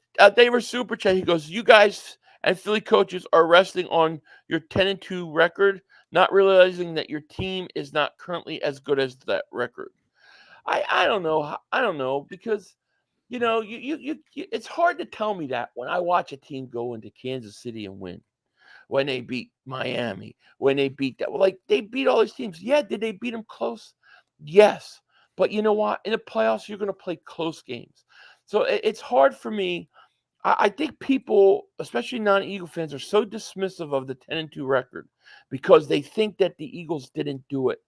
Super Chat, he goes, you guys and Philly coaches are resting on your 10-2 record, not realizing that your team is not currently as good as that record. I don't know. I don't know because it's hard to tell me that when I watch a team go into Kansas City and win, when they beat Miami, when they beat that, like they beat all these teams. Yeah, did they beat them close? Yes, but you know what? In the playoffs, you're going to play close games, so it's hard for me. I think people, especially non-Eagle fans, are so dismissive of the 10-2 record because they think that the Eagles didn't do it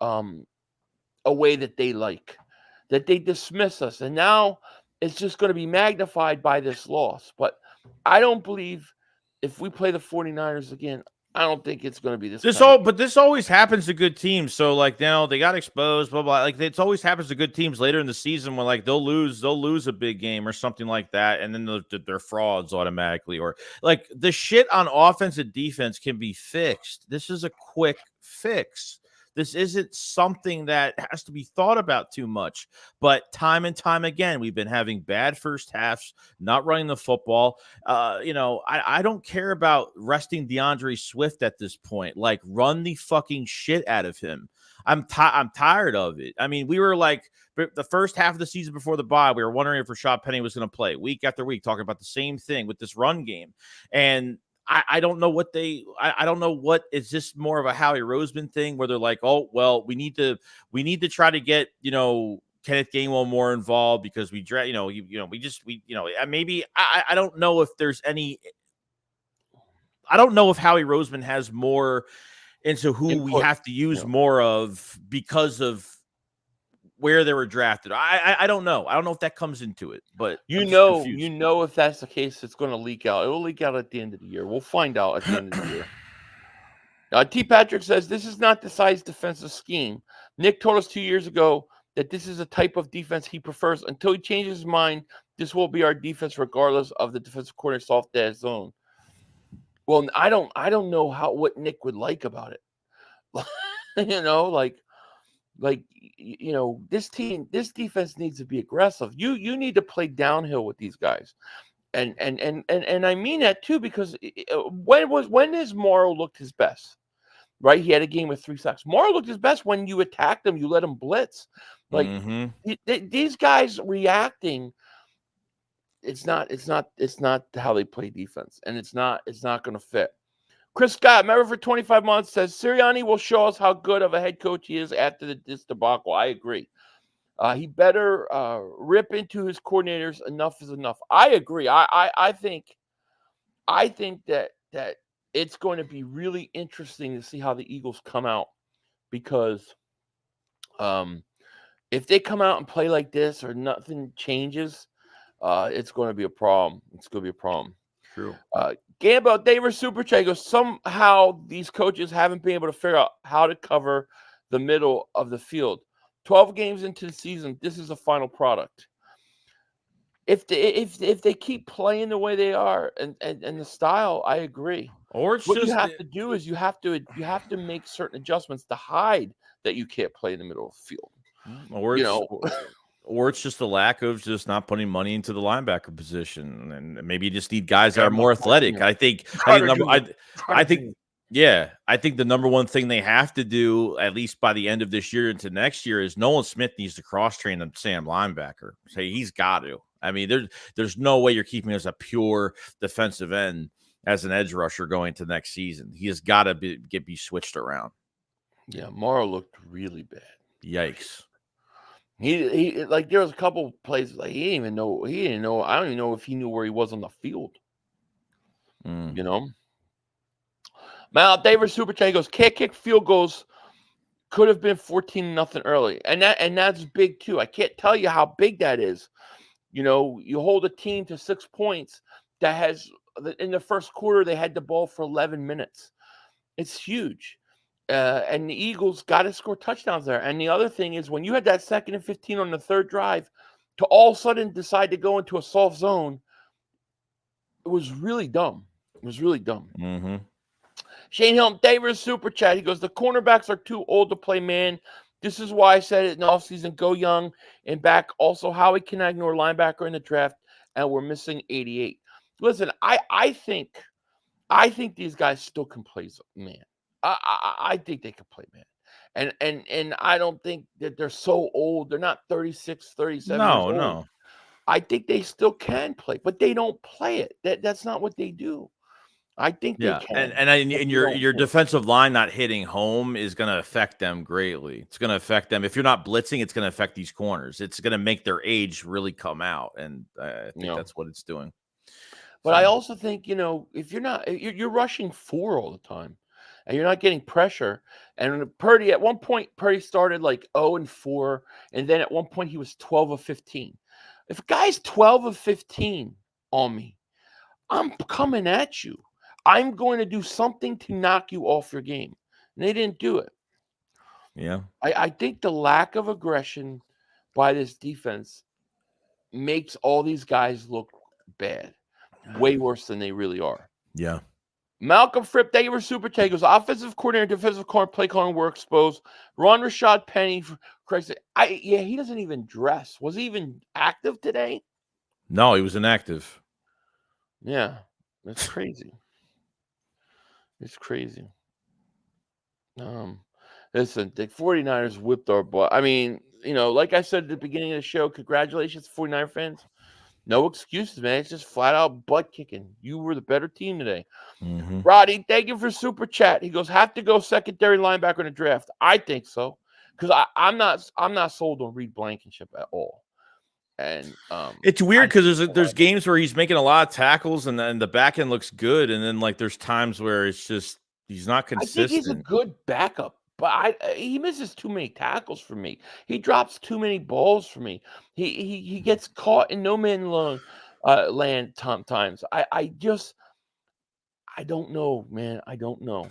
a way that they like, that they dismiss us. And now it's just going to be magnified by this loss. But I don't believe if we play the 49ers again, I don't think it's going to be this. But this always happens to good teams. So like now they got exposed, blah blah. Like it's always happens to good teams later in the season when like they'll lose a big game or something like that, and then they're frauds automatically. Or like the shit on offense and defense can be fixed. This is a quick fix. This isn't something that has to be thought about too much. But time and time again, we've been having bad first halves, not running the football. I don't care about resting DeAndre Swift at this point. Like, run the fucking shit out of him. I'm tired of it. I mean, we were like the first half of the season before the bye, we were wondering if Rashad Penny was going to play week after week, talking about the same thing with this run game. And I don't know what I don't know what is this more of a Howie Roseman thing where they're like, oh, well, we need to try to get, Kenneth Gainwell more involved because we maybe I don't know if there's any, I don't know if Howie Roseman has more into who input we have to use more of because of where they were drafted. I don't know. I don't know if that comes into it, but if that's the case, it's going to leak out. It will leak out at the end of the year. We'll find out at the end of the year. T. Patrick says, this is not the size defensive scheme. Nick told us 2 years ago that this is a type of defense he prefers. Until he changes his mind, this will be our defense regardless of the defensive corner soft ass zone. Well, I don't know what Nick would like about it. Like, this defense needs to be aggressive. You need to play downhill with these guys. And I mean that too, because when has Morrow looked his best? Right? He had a game with 3 sacks. Morrow looked his best when you attacked him, you let him blitz. Like these guys reacting, it's not how they play defense, and it's not going to fit. Chris Scott, member for 25 months, says Sirianni will show us how good of a head coach he is after this debacle. I agree. He better rip into his coordinators. Enough is enough. I agree. I think that it's going to be really interesting to see how the Eagles come out, because if they come out and play like this or nothing changes, it's going to be a problem. It's going to be a problem. True. Gambo, David Super Chat goes, somehow these coaches haven't been able to figure out how to cover the middle of the field. 12 games into the season, this is a final product. If they keep playing the way they are and the style, I agree. Or it's what just you have to do is you have to make certain adjustments to hide that you can't play in the middle of the field. Or it's just a lack of just not putting money into the linebacker position, and maybe you just need guys that are more athletic. I think the number one thing they have to do, at least by the end of this year into next year, is Nolan Smith needs to cross-train the Sam linebacker. Say he's got to. I mean, there's no way you're keeping him as a pure defensive end as an edge rusher going to next season. He has got to be switched around. Yeah, Morrow looked really bad. Yikes. He like there was a couple plays like he didn't know. I don't even know if he knew where he was on the field. Mal David Super Chat goes, can't kick field goals. Could have been 14-0 early, and that's big too. I can't tell you how big that is. You hold a team to 6 points that has in the first quarter they had the ball for 11 minutes. It's huge. And the Eagles got to score touchdowns there. And the other thing is, when you had that 2nd and 15 on the third drive, to all of a sudden decide to go into a soft zone, it was really dumb. Mm-hmm. Shane Hill, David Super Chat. He goes, the cornerbacks are too old to play man. This is why I said it in the offseason, go young and back. Also, Howie cannot ignore linebacker in the draft, and we're missing 88. Listen, I think these guys still can play man. I think they can play man. And I don't think that they're so old. They're not 36, 37 years old. No. I think they still can play, but they don't play it. That's not what they do. I think they can. And your defensive line not hitting home is going to affect them greatly. It's going to affect them. If you're not blitzing, it's going to affect these corners. It's going to make their age really come out, and I think that's what it's doing. But I also think, if you're rushing 4 all the time, and you're not getting pressure. And Purdy, at one point, started like 0-4, and then at one point he was 12 of 15. If a guy's 12 of 15 on me, I'm coming at you. I'm going to do something to knock you off your game. And they didn't do it. Yeah. I think the lack of aggression by this defense makes all these guys look bad, way worse than they really are. Yeah. Malcolm Fripp, thank you for Super Chat. Goes, offensive coordinator, defensive corner, play calling were exposed. Ron Rashad Penny, for Christ's sake. He doesn't even dress. Was he even active today? No, he was inactive. Yeah, that's crazy. It's crazy. Listen, the 49ers whipped our butt. I mean, like I said at the beginning of the show, congratulations, 49er fans. No excuses, man. It's just flat out butt kicking. You were the better team today. Mm-hmm. Roddy, thank you for Super Chat. He goes, have to go secondary linebacker in the draft. I think so, because I'm not sold on Reed Blankenship at all. And it's weird because there's games where he's making a lot of tackles and the back end looks good, and then like there's times where it's just he's not consistent. I think he's a good backup. But he misses too many tackles for me. He drops too many balls for me. He gets caught in no man land times. I don't know, man. I don't know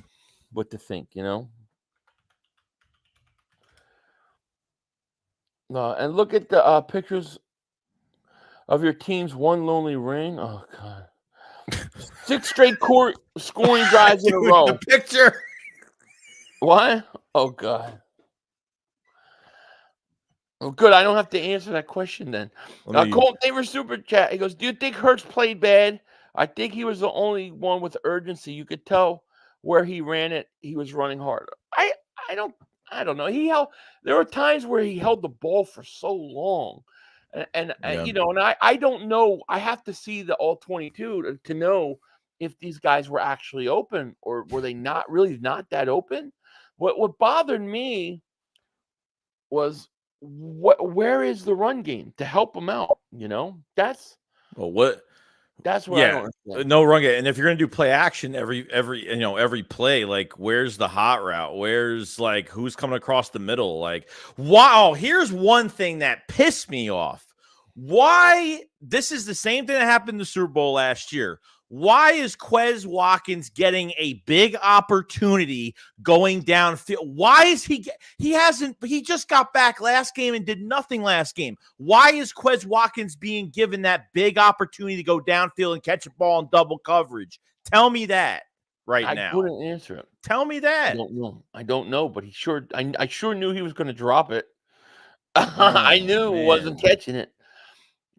what to think, And look at the pictures of your team's one lonely ring. Oh, God. 6 straight scoring drives in a row. The picture. What? Oh, God. Oh, good. I don't have to answer that question then. Let me. Colton Davis super chat. He goes, "Do you think Hurts played bad? I think he was the only one with urgency. You could tell where he ran it. He was running hard. I don't I don't know. There were times where he held the ball for so long, Yeah. you know, and I don't know. I have to see the all 22 to know if these guys were actually open or were they not that open. What bothered me was where is the run game to help them out? You know, Well, what? that's what I Yeah, don't understand. no run game. And if you're gonna do play action every play, like where's the hot route? Where's like who's coming across the middle? Like, wow, here's one thing that pissed me off. Why this is the same thing that happened in the Super Bowl last year. Why is Quez Watkins getting a big opportunity going downfield? Why is he just got back last game and did nothing last game. Why is Quez Watkins being given that big opportunity to go downfield and catch a ball in double coverage? Tell me that right I now. couldn't answer it. Tell me I that. don't know, but I sure knew he was going to drop it. I Oh, knew he wasn't man. catching it.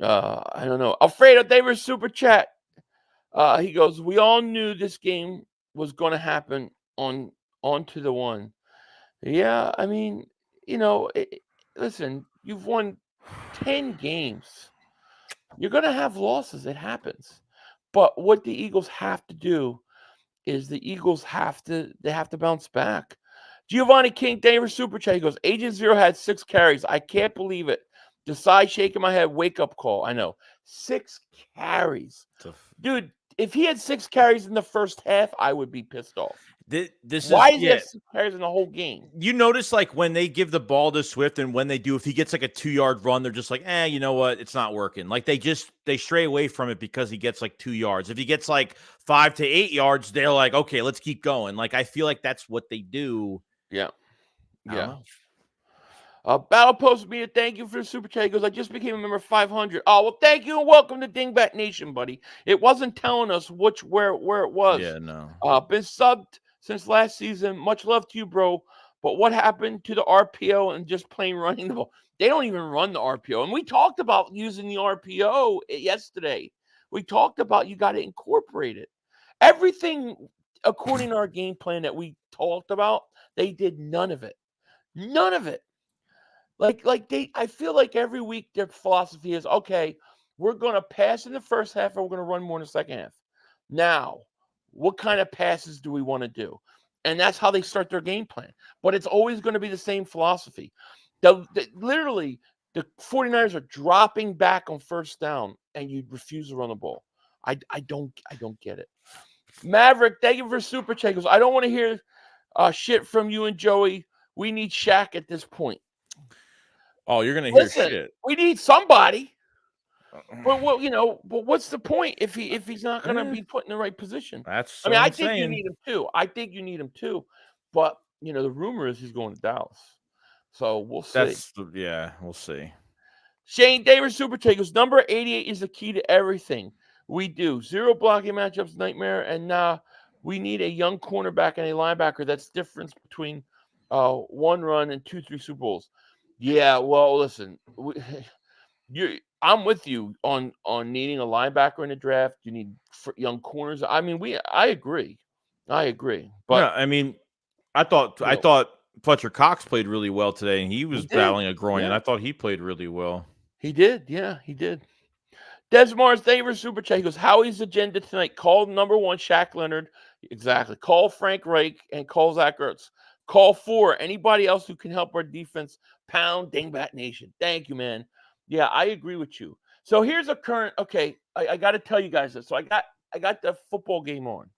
I don't know. Alfredo Davis super chat. He goes, "We all knew this game was going to happen on to the one." Yeah, I mean, you know, listen, you've won 10 games. You're going to have losses. It happens. But what the Eagles have to do is they have to bounce back. Giovanni King Davis super chat. He goes, Agent Zero had 6 carries. I can't believe it. Decide shaking my head. Wake up call. I know. 6 carries. Dude, if he had 6 carries in the first half, I would be pissed off. Why is he have 6 carries in the whole game? You notice like when they give the ball to Swift and when they do, if he gets like a 2-yard run, they're just like, you know what? It's not working. Like they stray away from it because he gets like 2 yards. If he gets like 5 to 8 yards, they're like, okay, let's keep going. Like I feel like that's what they do. Yeah. I don't know. Battle Post Media, thank you for the super chat. He goes, I just became a member 500. Oh, well, thank you and welcome to Dingbat Nation, buddy. It wasn't telling us where it was. Yeah, no. Been subbed since last season. Much love to you, bro. But what happened to the RPO and just plain running the ball? They don't even run the RPO. And we talked about using the RPO yesterday. We talked about you got to incorporate it. Everything according to our game plan that we talked about, they did none of it. None of it. I feel like every week their philosophy is, okay, we're going to pass in the first half or we're going to run more in the second half. Now, what kind of passes do we want to do? And that's how they start their game plan. But it's always going to be the same philosophy. Literally, the 49ers are dropping back on first down and you refuse to run the ball. I don't get it. Maverick, thank you for super chat. Goes, I don't want to hear shit from you and Joey. We need Shaq at this point. Oh, you're gonna hear shit. We need somebody. But what's the point if he's not going to be put in the right position? That's I think you need him too. I think you need him too. But the rumor is he's going to Dallas. So we'll see. We'll see. Shane Davis super goes, number 88 is the key to everything we do. 0 blocking matchups, nightmare, and we need a young cornerback and a linebacker. That's the difference between 1 run and 2-3 Super Bowls. Yeah, well, listen, I'm with you on needing a linebacker in the draft. You need young corners. I agree. But I thought Fletcher Cox played really well today, and he was battling a groin, and I thought he played really well. He did, yeah, he did. Desmar's favorite super chat. He goes, Howie's agenda tonight. Call number 1, Shaq Leonard. Exactly. Call Frank Reich and call Zach Ertz. Call 4, anybody else who can help our defense pound Dingbat Nation. Thank you, man. Yeah, I agree with you. So here's a current. Okay, I got to tell you guys this. So I got the football game on,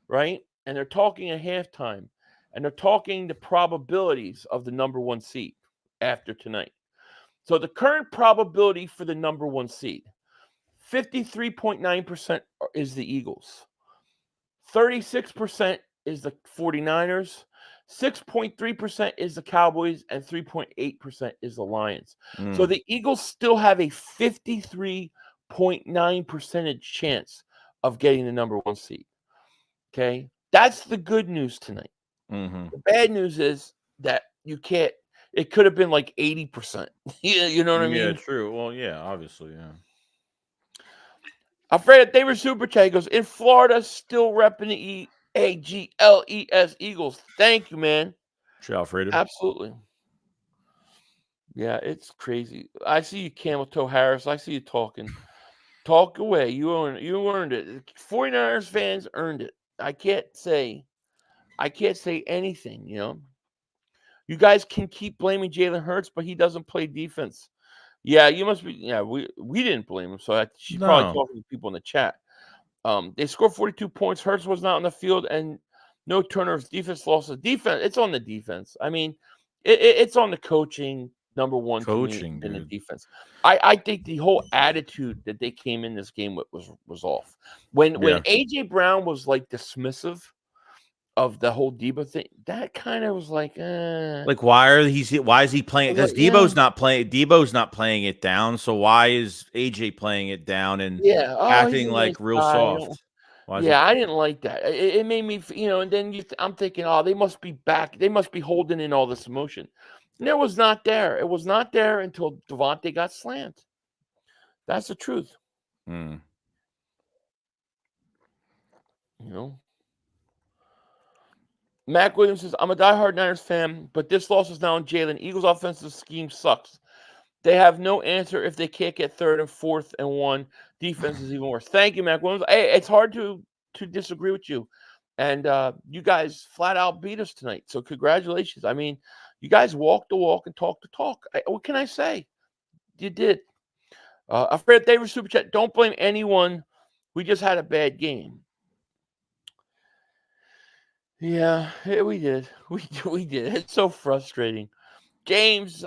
right? And they're talking at halftime, and they're talking the probabilities of the number 1 seed after tonight. So the current probability for the number 1 seed, 53.9% is the Eagles, 36% is the 49ers. 6.3% is the Cowboys, and 3.8% is the Lions. So the Eagles still have a 53.9% chance of getting the number 1 seed. Okay? That's the good news tonight. Mm-hmm. The bad news is that you can't it could have been like 80%. You know what I Yeah, mean? true. Well, yeah, obviously, yeah. Alfredo Davis Super Chat goes, in Florida, still repping the EAGLES Eagles. Thank you, man. Sure, Alfredo. Absolutely. Yeah, it's crazy. I see you, Camel Toe Harris. I see you talking. Talk away. You earned it. 49ers fans earned it. I can't say anything, you know. You guys can keep blaming Jalen Hurts, but he doesn't play defense. Yeah, you must be. Yeah, we didn't blame him. So she's probably No. talking to people in the chat. They scored 42 points. Hurts was not on the field, and no turnovers. Defense lost. The defense. It's on the defense. I mean, it's on the coaching. Number one Coaching, to me in the dude. defense. I think the whole attitude that they came in this game with was off. When AJ Brown was like dismissive of the whole Debo thing, that kind of was like, Like, why is he playing? Because Debo's not playing it down. So why is AJ playing it down and acting he's a like nice real guy, soft? I didn't like that. It made me, and then I'm thinking, oh, they must be back. They must be holding in all this emotion. And it was not there. It was not there until Devontae got slammed. That's the truth. Mm. You know. Mac Williams says, I'm a diehard Niners fan, but this loss is now on Jalen. Eagles' offensive scheme sucks. They have no answer if they can't get 3rd and 4th and 1. Defense is even worse. Thank you, Mac Williams. Hey, it's hard to disagree with you. And you guys flat out beat us tonight. So congratulations. I mean, you guys walk the walk and talk the talk. What can I say? You did. Alfred Davis Super Chat, don't blame anyone. We just had a bad game. Yeah, we did. We did. It's so frustrating. James,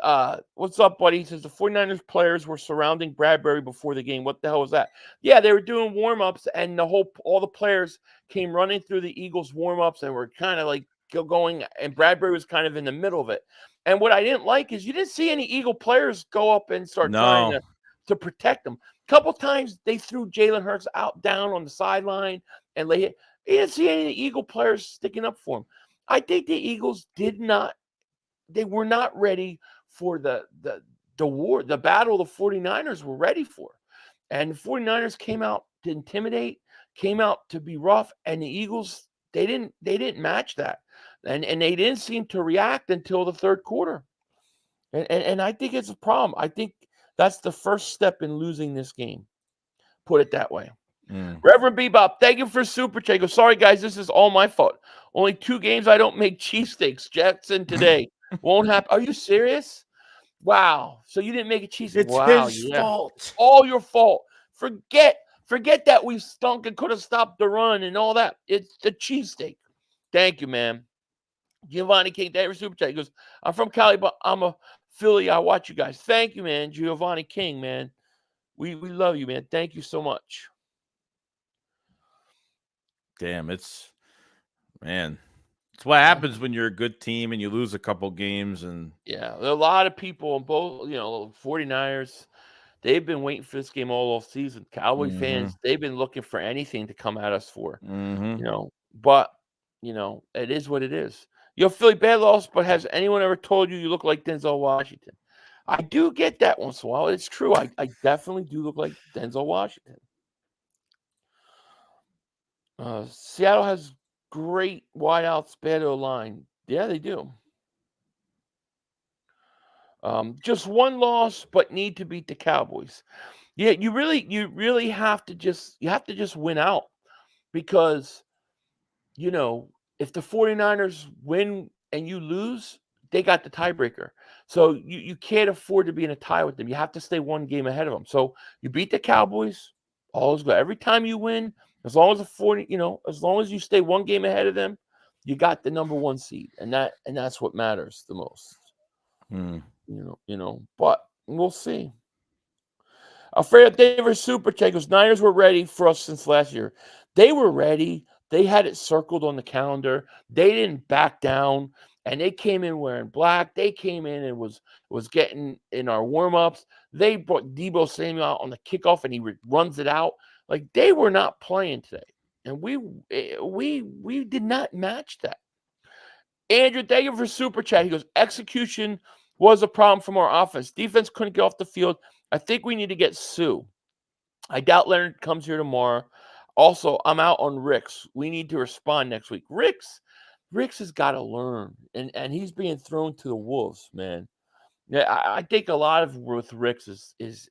what's up, buddy? He says the 49ers players were surrounding Bradbury before the game. What the hell was that? Yeah, they were doing warm-ups, and all the players came running through the Eagles warm-ups and were kind of like going, and Bradbury was kind of in the middle of it. And what I didn't like is you didn't see any Eagle players go up and start trying to protect them. A couple times they threw Jalen Hurts out down on the sideline and you didn't see any Eagle players sticking up for him. I think the Eagles they were not ready for the war, the battle the 49ers were ready for. And the 49ers came out to intimidate, came out to be rough, and the Eagles, they didn't match that. And they didn't seem to react until the 3rd quarter. And I think it's a problem. I think that's the first step in losing this game. Put it that way. Reverend Bebop, thank you for Super Chat. Go, sorry, guys, this is all my fault. Only 2 games I don't make cheesesteaks. Jackson today. Won't happen. Are you serious? Wow. So you didn't make a cheesesteak. It's his fault. All your fault. Forget that we stunk and could have stopped the run and all that. It's the cheesesteak. Thank you, man. Giovanni King, David Super Chat. He goes, I'm from Cali, but I'm a Philly. I watch you guys. Thank you, man. Giovanni King, man. We love you, man. Thank you so much. Damn, it's what happens when you're a good team and you lose a couple games. And yeah, there are a lot of people on both, 49ers, they've been waiting for this game all off season. Cowboy fans, they've been looking for anything to come at us for, but it is what it is. Philly bad loss, but has anyone ever told you look like Denzel Washington? I do get that once in a while. It's true. I definitely do look like Denzel Washington. Seattle has great wideouts, bad O-line. Yeah, they do. Just one loss, but need to beat the Cowboys. Yeah, you really have to just win out, because if the 49ers win and you lose, they got the tiebreaker. So you can't afford to be in a tie with them. You have to stay 1 game ahead of them. So you beat the Cowboys, all is good. Every time you win, as long as you stay 1 game ahead of them, you got the number 1 seed, and that's what matters the most. But we'll see. Alfredo Davis Super Chat goes, Niners were ready for us since last year. They were ready. They had it circled on the calendar. They didn't back down, and they came in wearing black. They came in and was getting in our warm-ups. They brought Deebo Samuel out on the kickoff, and he runs it out. Like, they were not playing today, and we did not match that. Andrew, thank you for Super Chat. He goes, execution was a problem from our offense. Defense couldn't get off the field. I think we need to get Sue. I doubt Leonard comes here tomorrow. Also, I'm out on Ricks. We need to respond next week. Ricks has got to learn, and he's being thrown to the wolves, man. Yeah, I think a lot of with Ricks is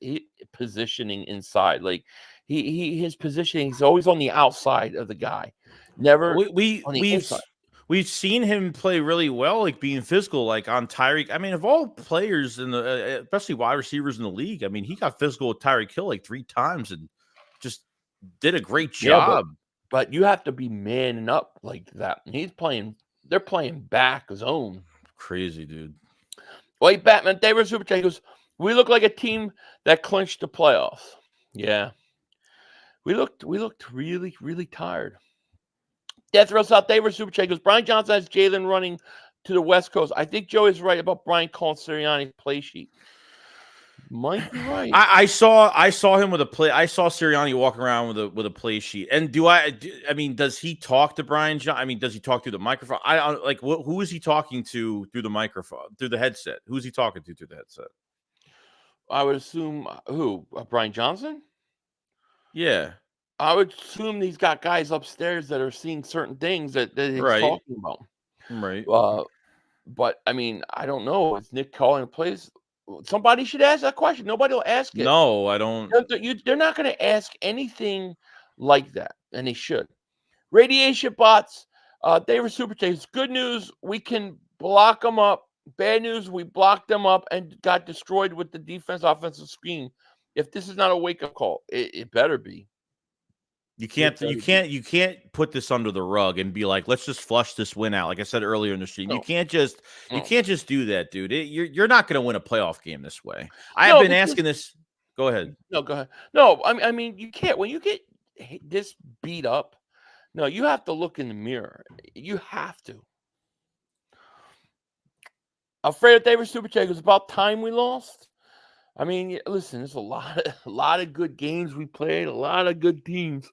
positioning inside. Like his positioning is always on the outside of the guy, never on the inside. We've seen him play really well, like being physical, like on Tyreek. I mean, of all players in the, especially wide receivers in the league, I mean, he got physical with Tyreek Hill like 3 times and just did a great job. Yeah, but you have to be manning up like that. And they're playing back zone. Crazy, dude. Wait, Batman, David Super Chat goes, we look like a team that clinched the playoffs. Yeah. We looked really, really tired. Death Row South David Super Chat goes, Brian Johnson has Jalen running to the West Coast. I think Joe is right about Brian calling Sirianni's play sheet. Might be right. I saw him with a play. I saw Sirianni walking around with a play sheet. And I mean, does he talk to Brian Johnson? I mean, does he talk through the microphone? I don't like who is he talking to through the microphone, through the headset? Who's he talking to through the headset? I would assume who? Brian Johnson? Yeah. I would assume he's got guys upstairs that are seeing certain things that he's talking about. Right. But I mean, I don't know. Is Nick calling plays? Somebody should ask that question. Nobody will ask it. No, I don't. They're not going to ask anything like that, and they should. Radiation bots. They were super chased. Good news, we can block them up. Bad news, we blocked them up and got destroyed with the offensive scheme. If this is not a wake-up call, it better be. You can't put this under the rug and be like, let's just flush this win out. Like I said earlier in the stream, you can't just do that, dude. You're not going to win a playoff game this way. I've been asking this. Go ahead. No, go ahead. No, I mean you can't when you get this beat up. No, you have to look in the mirror. You have to. Alfredo Davis Super Chat, it was about time we lost. I mean, listen, there's a lot of good games we played, a lot of good teams.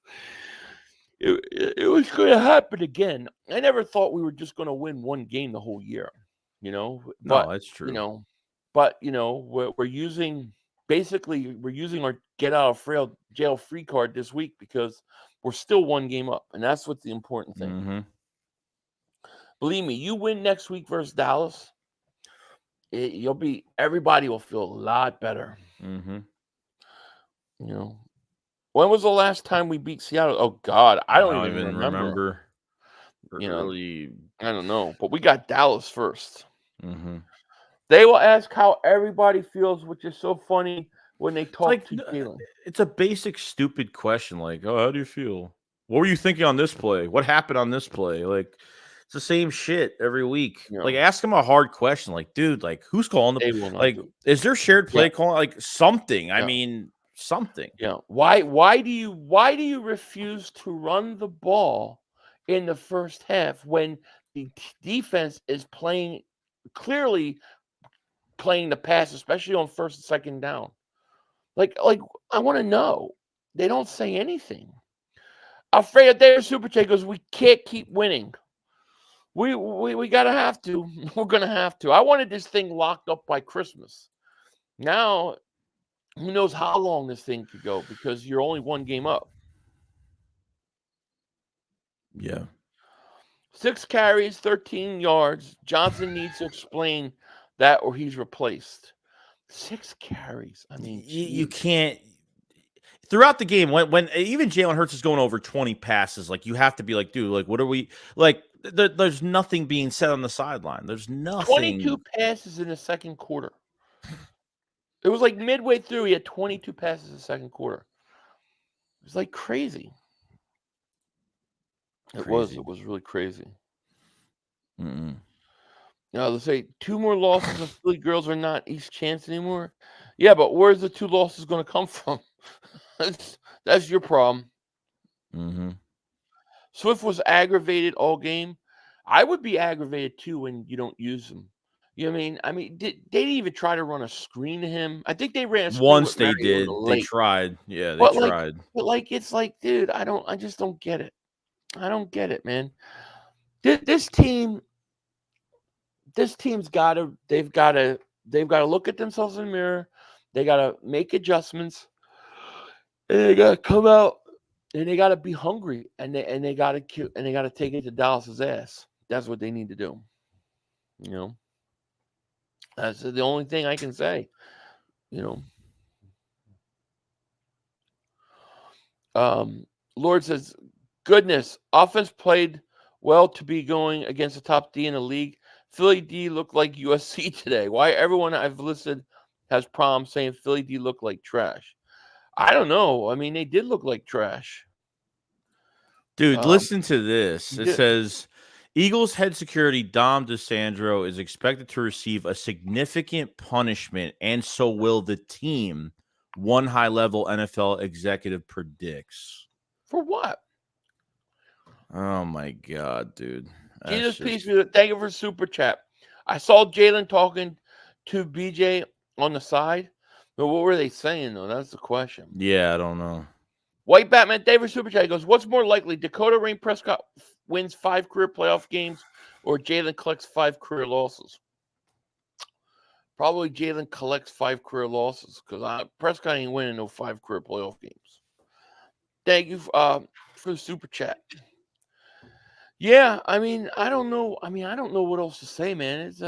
It was going to happen again. I never thought we were just going to win one game the whole year, No, that's true. We're using our get out of jail free card this week because we're still one game up, and that's what's the important thing. Mm-hmm. Believe me, you win next week versus Dallas. Everybody will feel a lot better. Mm-hmm. When was the last time we beat Seattle? Oh God, I don't even remember. I don't know, but we got Dallas first. Mm-hmm. They will ask how everybody feels, which is so funny when they talk to Jalen. It's a basic, stupid question, like, "Oh, how do you feel? What were you thinking on this play? What happened on this play?" Like. It's the same shit every week. Yeah. Like, ask him a hard question. Like, dude, like, who's calling the like? Is there shared play calling? Like something. Yeah. I mean, something. Yeah. Why do you refuse to run the ball in the first half when the defense is clearly playing the pass, especially on first and second down? Like I want to know. They don't say anything. Alfredo Davis Super Chat goes, we can't keep winning. We gotta have to. We're gonna have to. I wanted this thing locked up by Christmas. Now, who knows how long this thing could go because you're only one game up. Yeah. 6 carries, 13 yards. Johnson needs to explain that or he's replaced. 6 carries. I mean, you can't. Throughout the game, when even Jalen Hurts is going over 20 passes, like you have to be like, dude, like what are we like? There's nothing being said on the sideline. There's nothing. 22 passes in the second quarter. It was like midway through, he had 22 passes in the second quarter. It was like crazy. It was really crazy. Mm-mm. Now let's say 2 more losses. The Philly girls are not East Chance anymore. Yeah, but where's the 2 losses going to come from? That's your problem. Mm-hmm. Swift was aggravated all game. I would be aggravated too when you don't use him. You know what I mean? I mean, they didn't even try to run a screen to him. I think they ran a screen once. They did. They tried. Yeah, they tried. It's like, dude, I just don't get it. I don't get it, man. This team's got to. They've got to they've got to look at themselves in the mirror. They got to make adjustments. And they got to come out and they got to be hungry and they got to take it to Dallas's ass. That's what they need to do. You know, that's the only thing I can say. You know, Lord says, goodness, offense played well to be going against the top D in the league. Philly D looked like USC today. Why everyone I've listed has problems saying Philly D looked like trash? I don't know. I mean, they did look like trash. Dude, listen to this. It says Eagles head security Dom DeSandro is expected to receive a significant punishment, and so will the team. One high-level NFL executive predicts. For what? Oh, my God, dude. Jesus, peace be. Thank you for super chat. I saw Jalen talking to BJ on the side, but what were they saying, though? That's the question. Yeah, I don't know. White Batman, David Super Chat goes, what's more likely, Dakota Rain Prescott wins 5 career playoff games or Jalen collects 5 career losses? Probably Jalen collects 5 career losses because Prescott ain't winning no 5 career playoff games. Thank you for the super chat. Yeah, I mean, I don't know. I don't know what else to say, man. It's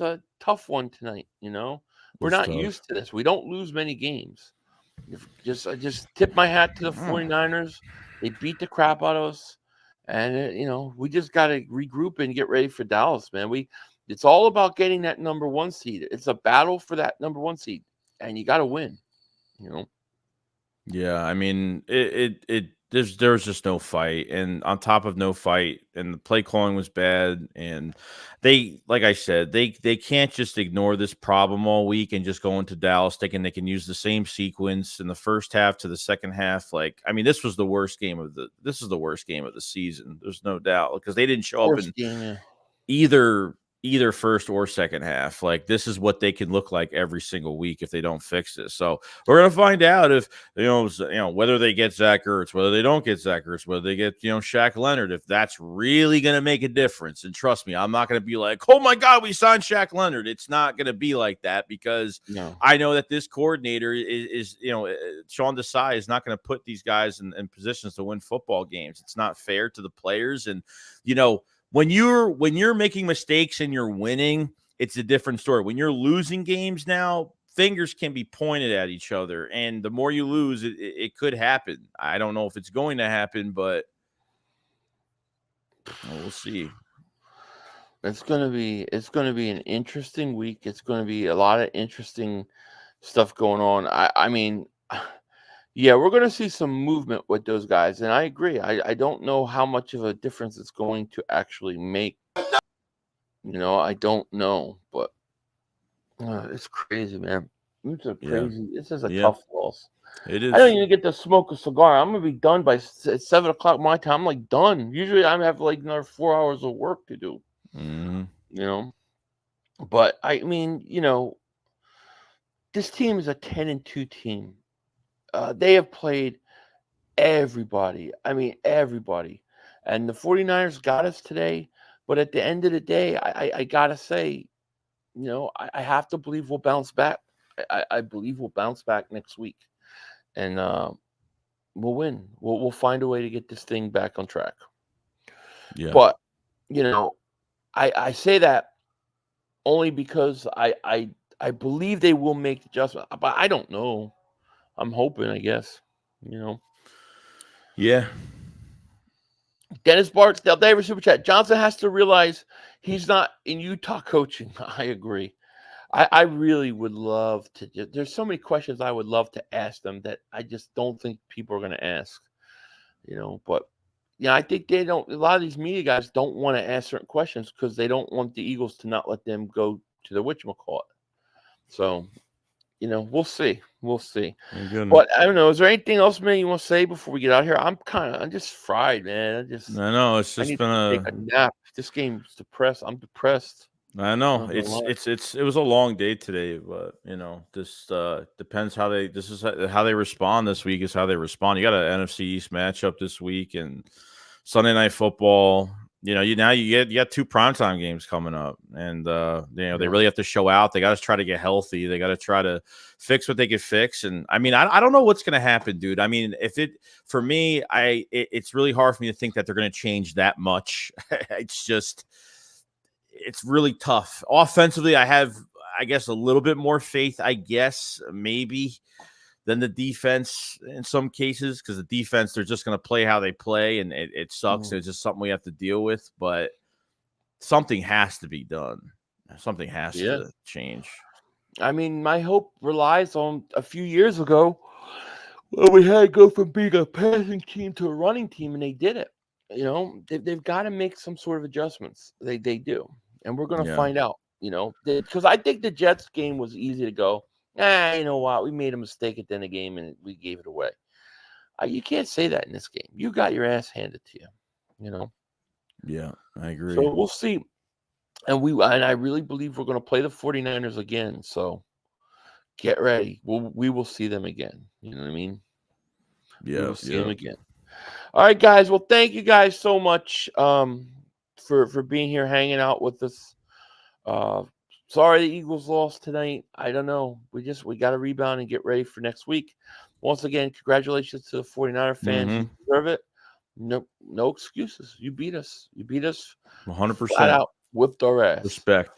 a tough one tonight. You know, we're not used to this. We don't lose many games. I just tip my hat to the 49ers. They beat the crap out of us, and you know, we just got to regroup and get ready for Dallas, man. It's all about getting that number 1 seed. It's a battle for that number 1 seed, and you got to win. You know. Yeah, I mean, there was just no fight, and on top of no fight, and the play calling was bad, and they, like I said, they can't just ignore this problem all week and just go into Dallas thinking they can use the same sequence in the first half to the second half. Like, I mean, this is the worst game of the season. There's no doubt because they didn't show up in either first or second half. Like, this is what they can look like every single week if they don't fix this. So we're gonna find out if you know whether they get Zach Ertz, whether they don't get Zach Ertz, whether they get Shaq Leonard, if that's really gonna make a difference. And trust me, I'm not gonna be like, oh my God, we signed Shaq Leonard. It's not gonna be like that because I know that this coordinator is Sean Desai is not gonna put these guys in positions to win football games. It's not fair to the players, and when you're making mistakes and you're winning, it's a different story. When you're losing games now, fingers can be pointed at each other, and the more you lose, it could happen. I don't know if it's going to happen, but we'll see. It's gonna be an interesting week. It's gonna be a lot of interesting stuff going on. I mean, yeah, we're gonna see some movement with those guys, and I agree. I don't know how much of a difference it's going to actually make. I don't know, but it's crazy, man. It's a crazy. This is a tough loss. It is. I don't even get to smoke a cigar. I'm gonna be done by 7 o'clock my time. I'm like done. Usually I have like another 4 hours of work to do. Mm-hmm. But I mean, this team is a 10-2 team. They have played everybody. I mean, everybody. And the 49ers got us today. But at the end of the day, I got to say, I have to believe we'll bounce back. I believe we'll bounce back next week. And we'll win. We'll find a way to get this thing back on track. Yeah. But, I say that only because I believe they will make the adjustment. But I don't know. I'm hoping, I guess, Yeah. Dennis Barksdale, David Super Chat. Johnson has to realize he's not in Utah coaching. I agree. I really would love to. There's so many questions I would love to ask them that I just don't think people are going to ask. But I think they don't. A lot of these media guys don't want to ask certain questions because they don't want the Eagles to not let them go to the whatchamacallit. So. We'll see. We'll see. But I don't know. Is there anything else, man, you want to say before we get out here? I'm just fried, man. I know it's just been take a nap. This game's depressed. I'm depressed. I know it was a long day today, but this depends how they respond this week is how they respond. You got an NFC East matchup this week and Sunday Night Football. you know, you got 2 primetime games coming up, and they really have to show out. They got to try to get healthy. They got to try to fix what they can fix. And I mean, I don't know what's going to happen, dude. I mean, for me, it's really hard for me to think that they're going to change that much. It's really tough. Offensively, I have, I guess, a little bit more faith, I guess, maybe, than the defense in some cases, because the defense, they're just going to play how they play, and it sucks. It's just something we have to deal with, but something has to be done. Something has to change. I mean, my hope relies on a few years ago when we had to go from being a passing team to a running team, and they did it. You know, they've got to make some sort of adjustments. They do, and we're going to find out, you know, because I think the Jets game was easy to go, you know what? We made a mistake at the end of the game and we gave it away. You can't say that in this game. You got your ass handed to you, you know? Yeah, I agree. So we'll see. And I really believe we're going to play the 49ers again. So get ready. We will see them again. You know what I mean? Yeah. We'll see them again. All right, guys. Well, thank you guys so much for being here, hanging out with us. Sorry the Eagles lost tonight. I don't know. We got to rebound and get ready for next week. Once again, congratulations to the 49er fans. You deserve it. No excuses. You beat us. 100%. Flat out whipped our ass.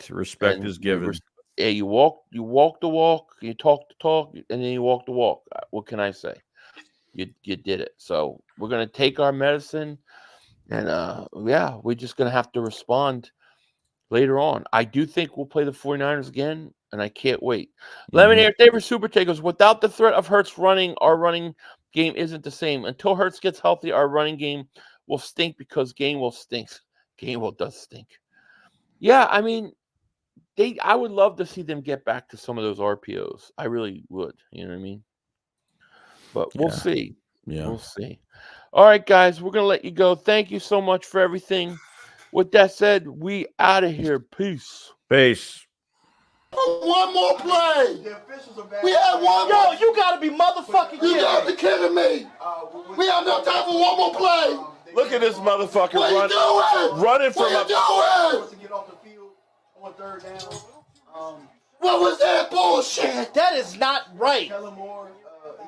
Respect is given. Yeah, you walk the walk, you talk the talk, and then you walk the walk. What can I say? You did it. So we're gonna take our medicine, and we're just gonna have to respond later on. I do think we'll play the 49ers again, and I can't wait. Lemonade David Super Takers, without the threat of Hurts running, our running game isn't the same. Until Hurts gets healthy, our running game will stink because Gainwell stinks. Gainwell does stink. Yeah, I mean, I would love to see them get back to some of those RPOs. I really would. You know what I mean? But we'll see. Yeah. We'll see. All right, guys, we're going to let you go. Thank you so much for everything. With that said, we out of here. Peace. One more play. We had one more. Yo, you gotta be motherfucking You kidding gotta me. be kidding me. We have no time for one more play. Look at this motherfucker What you doing? running from What you doing? To get off the field on 3rd down. What was that bullshit? That is not right. Kellen Moore,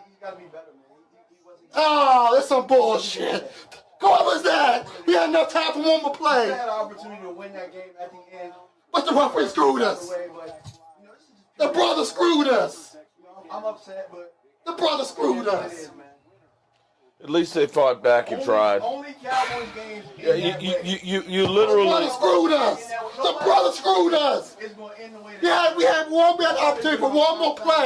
he's got to be better, man. He wasn't. Oh, that's some bullshit. What was that? We had no time for one more We play. had an opportunity to win that game at the end. But the referee screwed us. Away, but, you know, this is just The brother screwed us. I'm upset, but The brother screwed it us. is, man. At least they fought back and tried. Only Cowboys games. Yeah, you The literally. brother screwed us. The brother screwed us. It's going to end the way We had an opportunity for one more play.